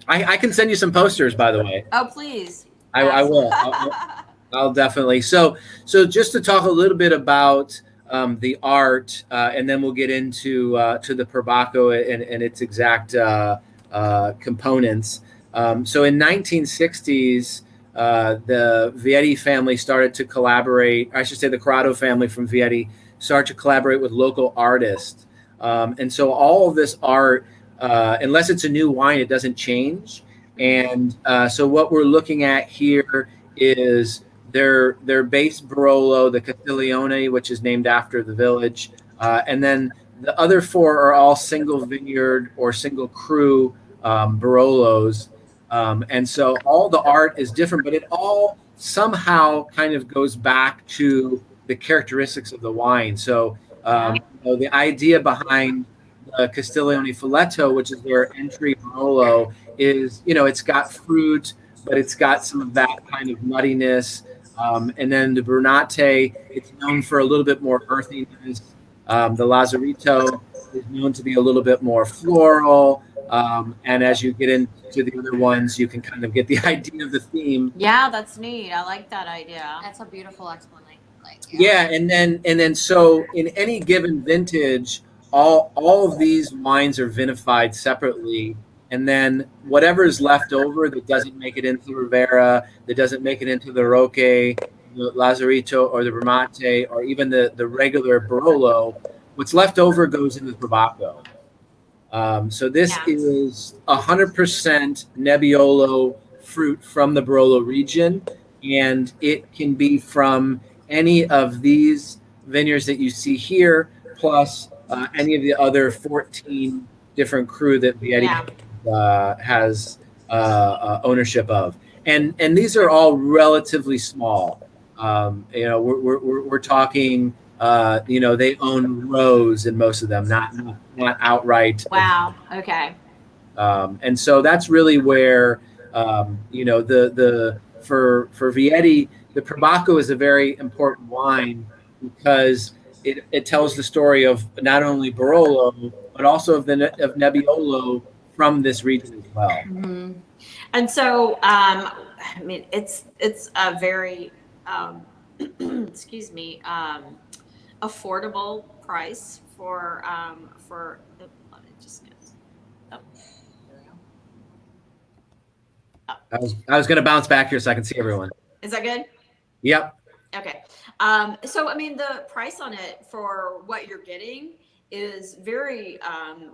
I can send you some posters, by the way. Oh please. I will. I'll definitely. So just to talk a little bit about the art, and then we'll get into to the Perbacco and its exact components. So in 1960s, the Vietti family started to collaborate. I should say the Quartaro family from Vietti started to collaborate with local artists. And so all of this art, unless it's a new wine, it doesn't change. And so what we're looking at here is their base Barolo, the Castiglione, which is named after the village. And then the other four are all single vineyard or single cru Barolos. And so all the art is different, but it all somehow kind of goes back to the characteristics of the wine. So the idea behind Castiglione Filetto, which is their entry Barolo, is it's got fruit, but it's got some of that kind of nuttiness. And then the Brunate, it's known for a little bit more earthiness. The Lazzarito is known to be a little bit more floral. And as you get into the other ones, you can kind of get the idea of the theme. Yeah, that's neat. I like that idea. That's a beautiful explanation. Yeah, and then so in any given vintage, all of these wines are vinified separately, and then whatever is left over that doesn't make it into the Rivera, that doesn't make it into the Roque, the Lazzarito, or the Bramante, or even the regular Barolo, what's left over goes into the Perbacco. So this is 100% Nebbiolo fruit from the Barolo region, and it can be from any of these vineyards that you see here, plus any of the other 14 different cru that Vietti has ownership of, and these are all relatively small. We're talking. They own rows in most of them, not outright. Wow. Okay. And so that's really where for Vietti, the Perbacco is a very important wine because it tells the story of not only Barolo, but also of Nebbiolo from this region as well. Mhm. And so, I mean, it's a very, excuse me, affordable price for, let me just get, oh, there we go. I was going to bounce back here so I can see everyone. Is that good? Yep. Okay. So, I mean, the price on it for what you're getting is very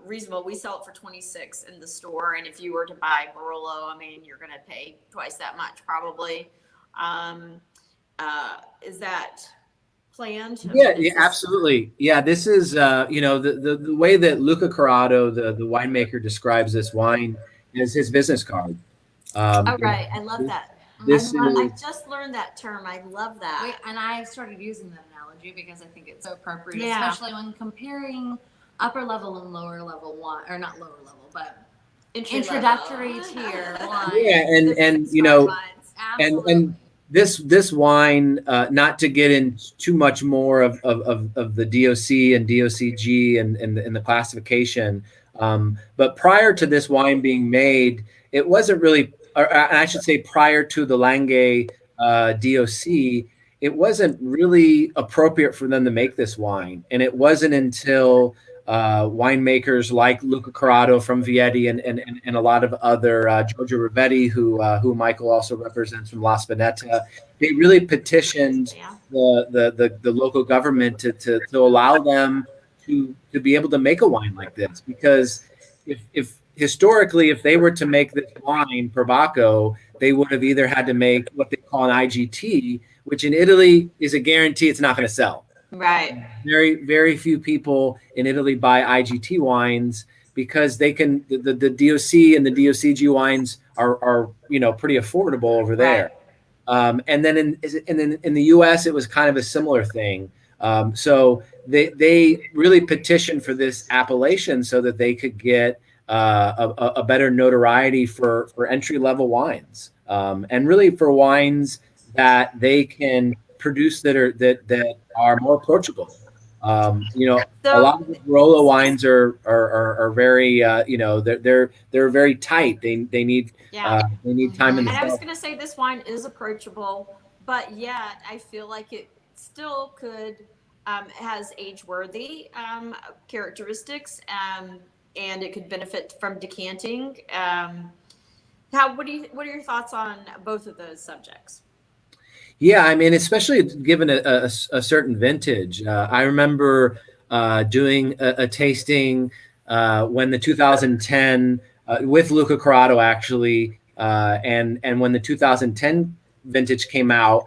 reasonable. We sell it for 26 in the store, and if you were to buy Barolo, I mean, you're going to pay twice that much probably. Is that planned? I Yeah, mean, yeah, absolutely. Yeah, this is the way that Luca Corrado, the winemaker, describes this wine is his business card. Oh, right. I love that. This I is just learned that term. I love that. Wait, and I started using that analogy because I think it's so appropriate, Yeah. especially when comparing upper level and lower level wine, or not lower level, but Entry introductory level. tier wine. yeah, The and business you card know, wines. Absolutely. and this wine, not to get into too much more of the DOC and DOCG and the classification, but prior to this wine being made, it wasn't really, or I should say, prior to the Langhe DOC, it wasn't really appropriate for them to make this wine, and it wasn't until winemakers like Luca Corrado from Vietti and a lot of other Giorgio Rivetti, who Michael also represents from La Spinetta, they really petitioned Yeah. the local government to allow them to be able to make a wine like this, because if historically, if they were to make this wine Perbacco, they would have either had to make what they call an IGT, which in Italy is a guarantee it's not going to sell. Right. Very, very few people in Italy buy IGT wines because they can the DOC and the DOCG wines are pretty affordable over there. And then in the US, it was kind of a similar thing. So they really petitioned for this appellation so that they could get a better notoriety for entry level wines, and really for wines that they can produce that are more approachable. A lot of the Barolo wines are very they're very tight. They need they need time in the And I was cellar. going to say this wine is approachable, but yet I feel like it still could has age-worthy characteristics, and it could benefit from decanting. What are your thoughts on both of those subjects? Yeah, I mean, especially given a certain vintage. I remember doing a tasting when the 2010 with Luca Corrado actually, and when the 2010 vintage came out,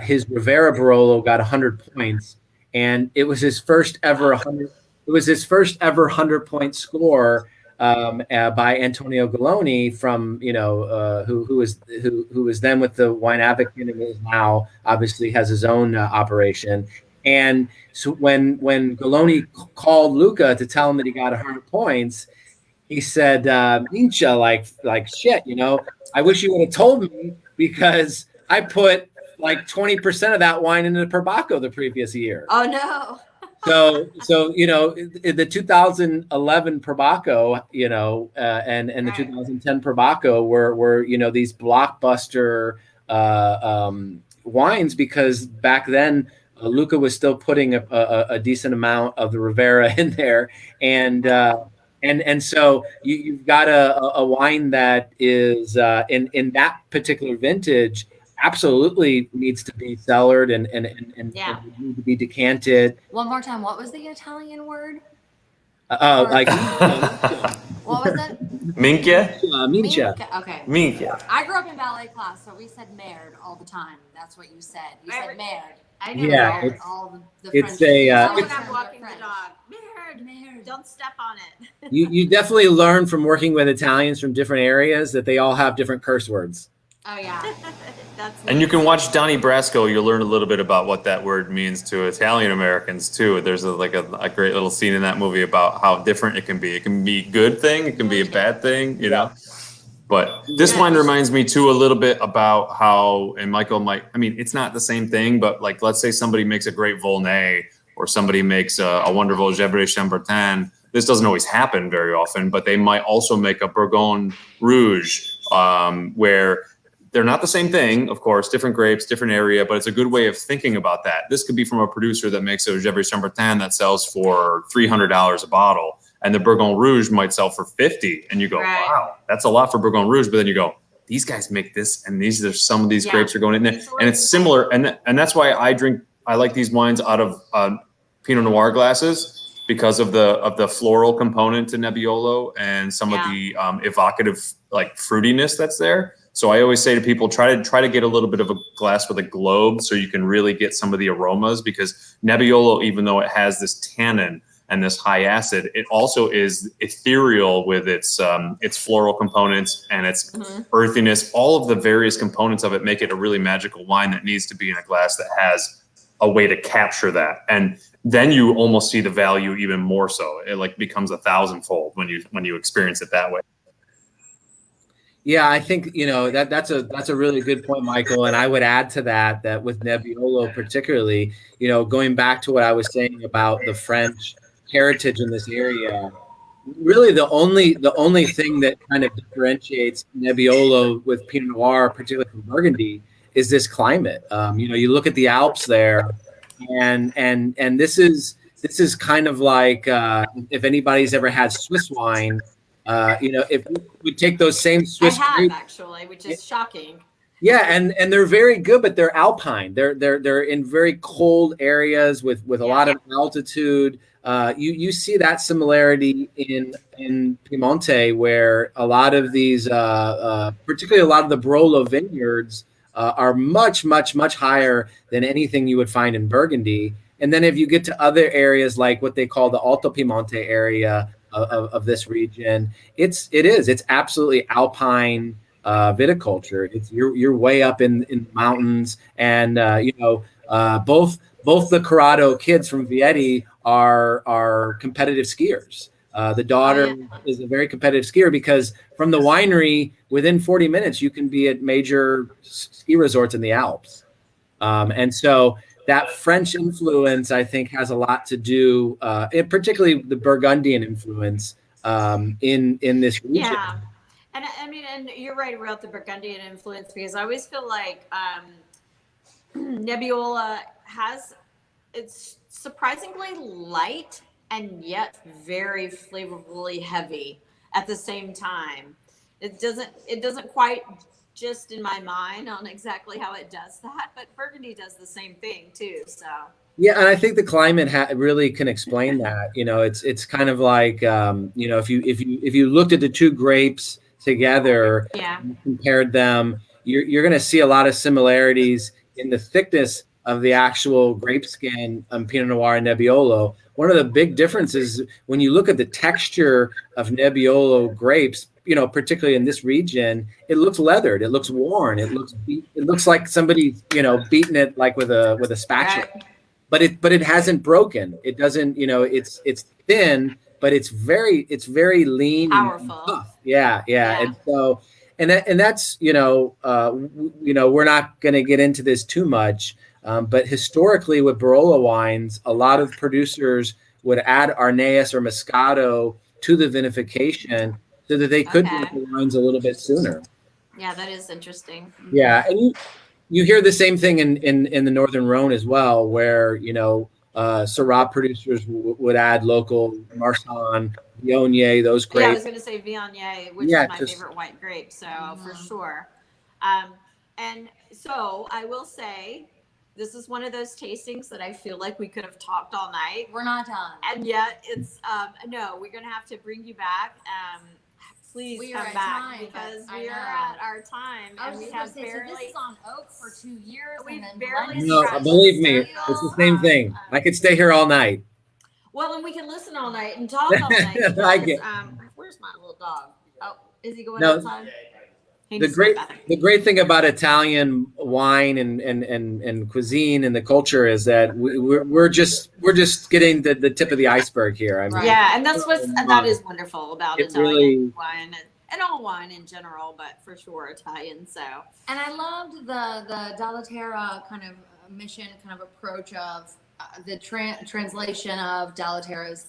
his Rivera Barolo got 100 points, and it was his first ever 100. It was his first ever 100-point score by Antonio Galloni from who was then with the Wine Advocate and is now obviously has his own operation. And so when Galloni called Luca to tell him that he got 100 points, he said, "Mincha, like shit, I wish you would have told me, because I put like 20% of that wine into the Perbacco the previous year." Oh no. So the 2011 Perbacco, and the 2010 Perbacco were these blockbuster wines, because back then Luca was still putting a decent amount of the Rivera in there, and so you've got a wine that is in that particular vintage absolutely needs to be cellared and need to be decanted. One more time, what was the Italian word? Like What was it? Minchia? Mincha. Okay. Minchia. I grew up in ballet class, so we said merde all the time. That's what you said. You said merde. I never Yeah, know. all the it's French a, Oh, when terms I'm are walking the French. dog. Merde. Don't step on it. you definitely learn from working with Italians from different areas that they all have different curse words. Oh yeah. That's And you can watch Donnie Brasco. You'll learn a little bit about what that word means to Italian Americans too. There's a great little scene in that movie about how different it can be. It can be a good thing. It can be a bad thing. But this wine reminds me too a little bit about how, and Michael might, I mean, it's not the same thing, but like, let's say somebody makes a great Volnay or somebody makes a wonderful Gevrey Chambertin. This doesn't always happen very often, but they might also make a Bourgogne Rouge, where they're not the same thing, of course, different grapes, different area, but it's a good way of thinking about that. This could be from a producer that makes a Gevrey Chambertin that sells for $300 a bottle, and the Bourgogne Rouge might sell for 50, and you go, wow, that's a lot for Bourgogne Rouge. But then you go, these guys make this, and these are some of these grapes are going in there, and it's similar, and that's why I like these wines out of Pinot Noir glasses, because of the floral component to Nebbiolo and some of the evocative like fruitiness that's there. So I always say to people, try to get a little bit of a glass with a globe so you can really get some of the aromas, because Nebbiolo, even though it has this tannin and this high acid, it also is ethereal with its floral components and its earthiness. All of the various components of it make it a really magical wine that needs to be in a glass that has a way to capture that. And then you almost see the value even more so. It like becomes 1,000-fold when you experience it that way. Yeah, I think, that's a really good point, Michael. And I would add to that with Nebbiolo particularly, going back to what I was saying about the French heritage in this area, really the only thing that kind of differentiates Nebbiolo with Pinot Noir, particularly from Burgundy, is this climate. You look at the Alps there, and this is kind of like if anybody's ever had Swiss wine. If we take those same Swiss grapes, actually, which is shocking. Yeah, and they're very good, but they're alpine. They're in very cold areas with a lot of altitude. You see that similarity in Piemonte, where a lot of these, particularly a lot of the Barolo vineyards, are much higher than anything you would find in Burgundy. And then if you get to other areas like what they call the Alto Piemonte area of this region, it's absolutely alpine viticulture. You're way up in the mountains, and both the Corrado kids from Vietti are competitive skiers. The daughter is a very competitive skier, because from the winery, within 40 minutes, you can be at major ski resorts in the Alps. And so that French influence, I think, has a lot to do, particularly the Burgundian influence in this region. Yeah. And I mean, and you're right about the Burgundian influence, because I always feel like Nebbiolo it's surprisingly light and yet very flavorfully heavy at the same time. It doesn't quite just in my mind on exactly how it does that, but Burgundy does the same thing too. So yeah, and I think the climate really can explain that. It's kind of like if you looked at the two grapes together, and compared them, you're going to see a lot of similarities in the thickness of the actual grape skin on Pinot Noir and Nebbiolo. One of the big differences when you look at the texture of Nebbiolo grapes, particularly in this region, it looks leathered, it looks worn, it looks like somebody beaten it like with a spatula, but it hasn't broken. It doesn't, it's thin, but it's very lean, powerful. And tough. Yeah. And so, and that's we're not going to get into this too much. But historically, with Barolo wines, a lot of producers would add Arneus or Moscato to the vinification so that they could make the wines a little bit sooner. Yeah, that is interesting. Yeah, and you hear the same thing in the Northern Rhone as well, where Syrah producers would add local Marsanne, Viognier, those grapes. Yeah, I was going to say Viognier, which is my favorite white grape, so for sure. And so I will say, this is one of those tastings that I feel like we could have talked all night. We're not done. And yet it's, no, we're going to have to bring you back. Please come back, because we are at our time. And we have barely. So this is on oak for 2 years. We've and then barely No, believe me, it's the same thing. I could stay here all night. Well, and we can listen all night and talk all night. Because, I get. Where's my little dog? Oh, is he going No. outside? The great thing about Italian wine and cuisine and the culture is that we're just getting the tip of the iceberg here. I mean, yeah, and that is wonderful about Italian wine and all wine in general, but for sure Italian. So, And I loved the Dalla Terra kind of mission, kind of approach of the translation of Dalla Terra's,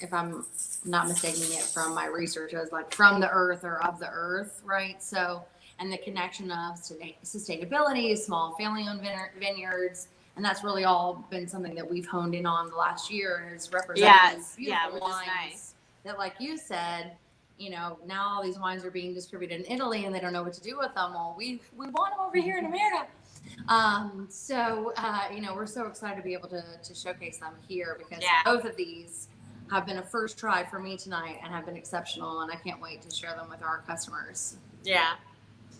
if I'm not mistaking it from my research, as like from the earth or of the earth, right? So, and the connection of sustainability, small family-owned vineyards, and that's really all been something that we've honed in on the last year, and is representing these beautiful which wines is nice. that, like you said, you know, now all these wines are being distributed in Italy and they don't know what to do with them. Well, we want them over here in America. You know, we're so excited to be able to showcase them here, because both of these have been a first try for me tonight and have been exceptional, and I can't wait to share them with our customers. Yeah.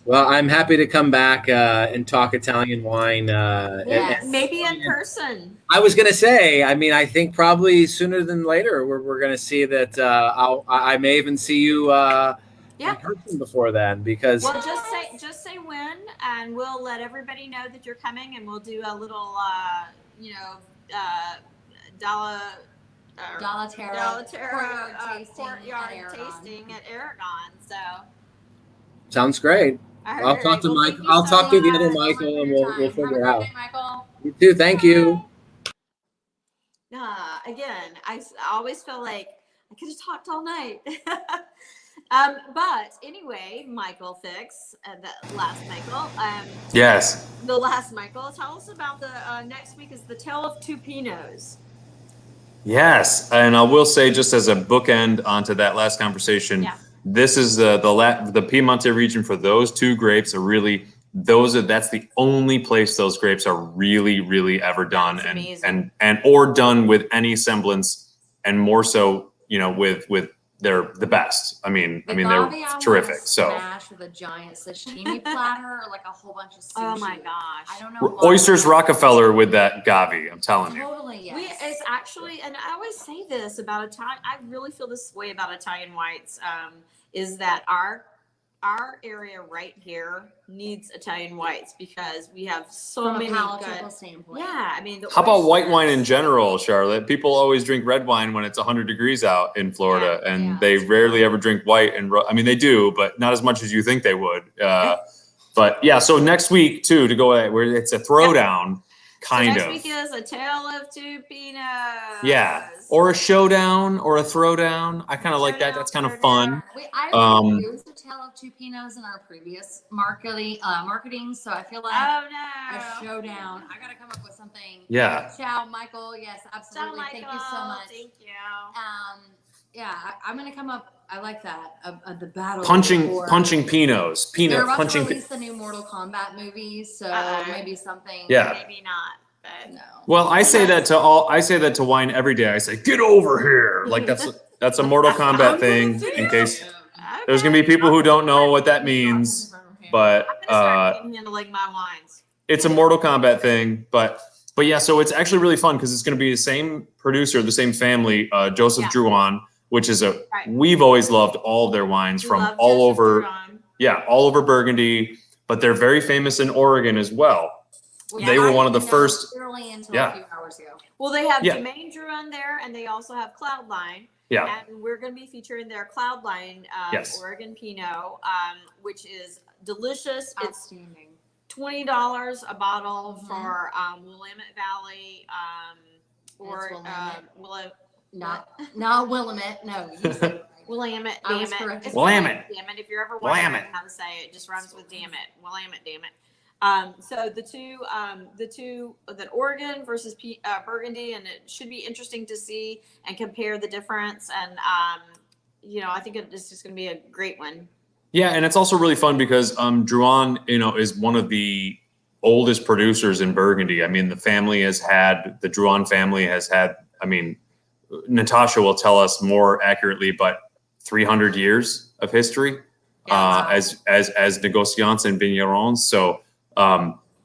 Well, I'm happy to come back and talk Italian wine. Yes. Maybe in person. I was going to say, I mean, I think probably sooner than later, we're going to see that. I may even see you in person before then, because. Well, just say when, and we'll let everybody know that you're coming, and we'll do a little, Dalla Terra courtyard tasting at Aragon. So sounds great. I'll talk to Mike. I'll talk to the other Michael, and we'll figure it out. Michael. You too. Thank you. Again, I always feel like I could have talked all night. But anyway, Michael Fix, the last Michael. Yes. The last Michael. Tell us about the next week is the Tale of Two Pinots. Yes, and I will say, just as a bookend onto that last conversation, this is the Piemonte region for those two grapes are really that's the only place those grapes are really ever done, and or done with any semblance, and more so, you know, with they're the best. I mean they're terrific. So smash with a giant sashimi platter, or like a whole bunch of sushi. Oh my gosh! I don't know. Oysters Rockefeller with that Gavi. I'm telling you. Totally, yes. It's actually, and I always say this about Italian. I really feel this way about Italian whites. Is that our area right here needs Italian whites, because we have so From many a palatable good. standpoint. Yeah, I mean. How about white wine in general, Charlotte? People always drink red wine when it's 100 degrees out in Florida, and they rarely ever drink white. And I mean, they do, but not as much as you think they would. But yeah, so next week too, to go where it's a throwdown, kind of. Next week is a Tale of Two Pinots. Yeah, or a showdown or a throwdown. I kind of like that. That's kind of fun. I used the Tale of Two Pinots in our previous marketing, so I feel like a showdown. I gotta come up with something. Yeah. Ciao, Michael. Yes, absolutely. Ciao, Thank you so much. Thank you. I'm gonna come up. I like that. The battle. Punching Pinots. They're about punching. to release the new Mortal Kombat movies, so maybe something. Yeah. Maybe not. But no. Well, I say that to wine every day. I say, get over here. Like that's a Mortal Kombat thing. In case there's gonna be people who don't know what that means, but I'm gonna start handling my wines. it's a Mortal Kombat thing. But yeah, so it's actually really fun because it's gonna be the same producer, the same family, Joseph Drouin, which is we've always loved all of their wines from all over. Yeah, all over Burgundy, but they're very famous in Oregon as well. They were one of the first. Literally until a few hours ago. Well, they have Domaine Drouin there, and they also have Cloudline. Yeah. And we're going to be featuring their Cloudline Oregon Pinot, which is delicious. Outstanding. It's $20 a bottle for Willamette Valley, or not Willamette. No, you said it. Willamette. I was Damn it. corrected. It's Willamette. Damn it. If you're ever wondering how to say it, it just rhymes with damn it. Willamette. Damn it. So the two, the Oregon versus Burgundy, and it should be interesting to see and compare the difference. And I think it's just going to be a great one. Yeah, and it's also really fun because Drouin, is one of the oldest producers in Burgundy. I mean, the Drouin family has had. I mean, Natasha will tell us more accurately, but 300 years of history as negociants and vignerons. So.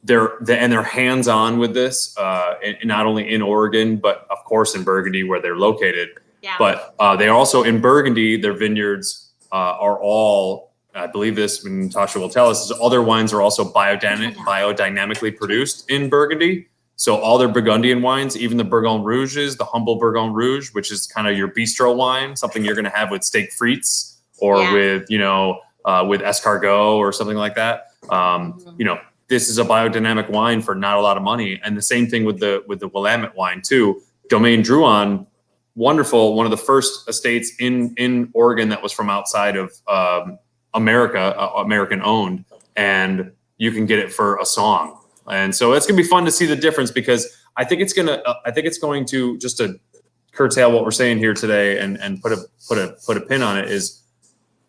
They're hands-on with this, not only in Oregon, but of course in Burgundy where they're located. Yeah. But they also in Burgundy, their vineyards are all, I believe this, when Natasha will tell us, is all their wines are also biodynamically produced in Burgundy. So all their Burgundian wines, even the Bourgogne Rouges, the humble Bourgogne Rouge, which is kind of your bistro wine, something you're going to have with steak frites or Yeah. with, with escargot or something like that. This is a biodynamic wine for not a lot of money. And the same thing with the Willamette wine too. Domaine Drouin, wonderful. One of the first estates in Oregon that was from outside of American owned, and you can get it for a song. And so it's gonna be fun to see the difference, because I think it's going to, just to curtail what we're saying here today and put a pin on it, is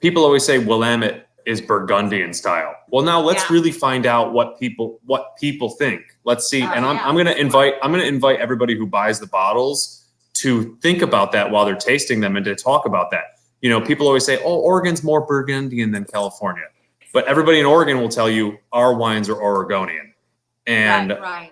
people always say Willamette is Burgundian style. Well, now let's really find out what people think. Let's see. And I'm gonna invite everybody who buys the bottles to think about that while they're tasting them, and to talk about that. People always say, oh, Oregon's more Burgundian than California. But everybody in Oregon will tell you our wines are Oregonian. And Right.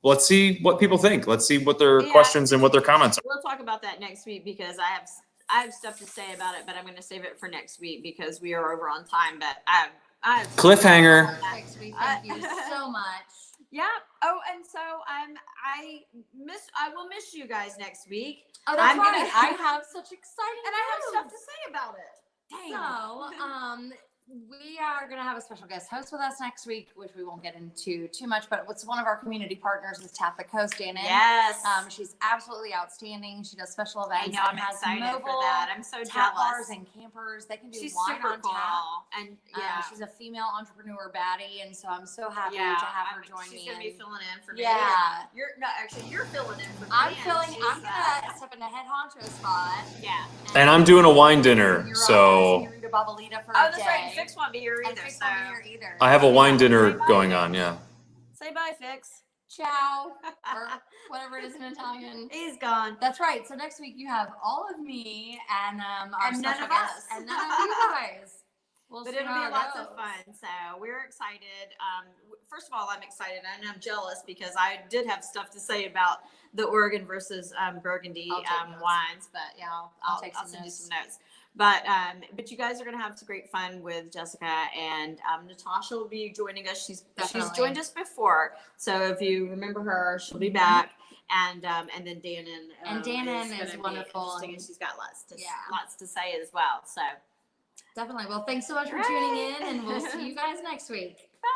let's see what people think. Let's see what their questions and what their comments are. We'll talk about that next week, because I have stuff to say about it, but I'm going to save it for next week because we are over on time. But I have Cliffhanger. Next week, thank you so much. Yeah. Oh, and so I will miss you guys next week. Oh, that's I'm right. gonna- I have such exciting And I have news. stuff to say about it. Dang. So, we are going to have a special guest host with us next week, which we won't get into too much, but it's one of our community partners is Tap the Coast, Dana. Yes. She's absolutely outstanding. She does special events. I know. I'm and has excited for mobile that. I'm so tap jealous. bars and campers. They can do She's wine super on cool. tap. And yeah. She's a female entrepreneur baddie, and so I'm so happy Yeah, to have her join she's me. gonna be and- filling in for me. Yeah. You're filling in for me. I'm and feeling. she's, I'm gonna step in a head honcho spot. Yeah. And I'm doing a wine dinner, You're so asking Rita Babalita for Oh, a that's day. right. Fix won't be here And either. Fix So won't be here either. I have a wine dinner going on. Yeah. say bye, Fix. Ciao, or whatever it is in Italian. He's gone. That's right. So next week you have all of me and our And none special of guest, us. and none of you guys. We'll But see it'll how be it lots goes. of fun. So we're excited. First of all, I'm excited and I'm jealous because I did have stuff to say about the Oregon versus Burgundy I'll take notes. wines. But yeah, I'll take some send you notes. some notes. But you guys are gonna have some great fun with Jessica, and Natasha will be joining us. She's Definitely. joined us before, so if you remember her, she'll be back. And then Dannon. And Dannon is gonna be wonderful, interesting, and- and she's got lots Yeah. to say as well. So Definitely. Well, thanks so much for All tuning right. in, and we'll see you guys next week. bye.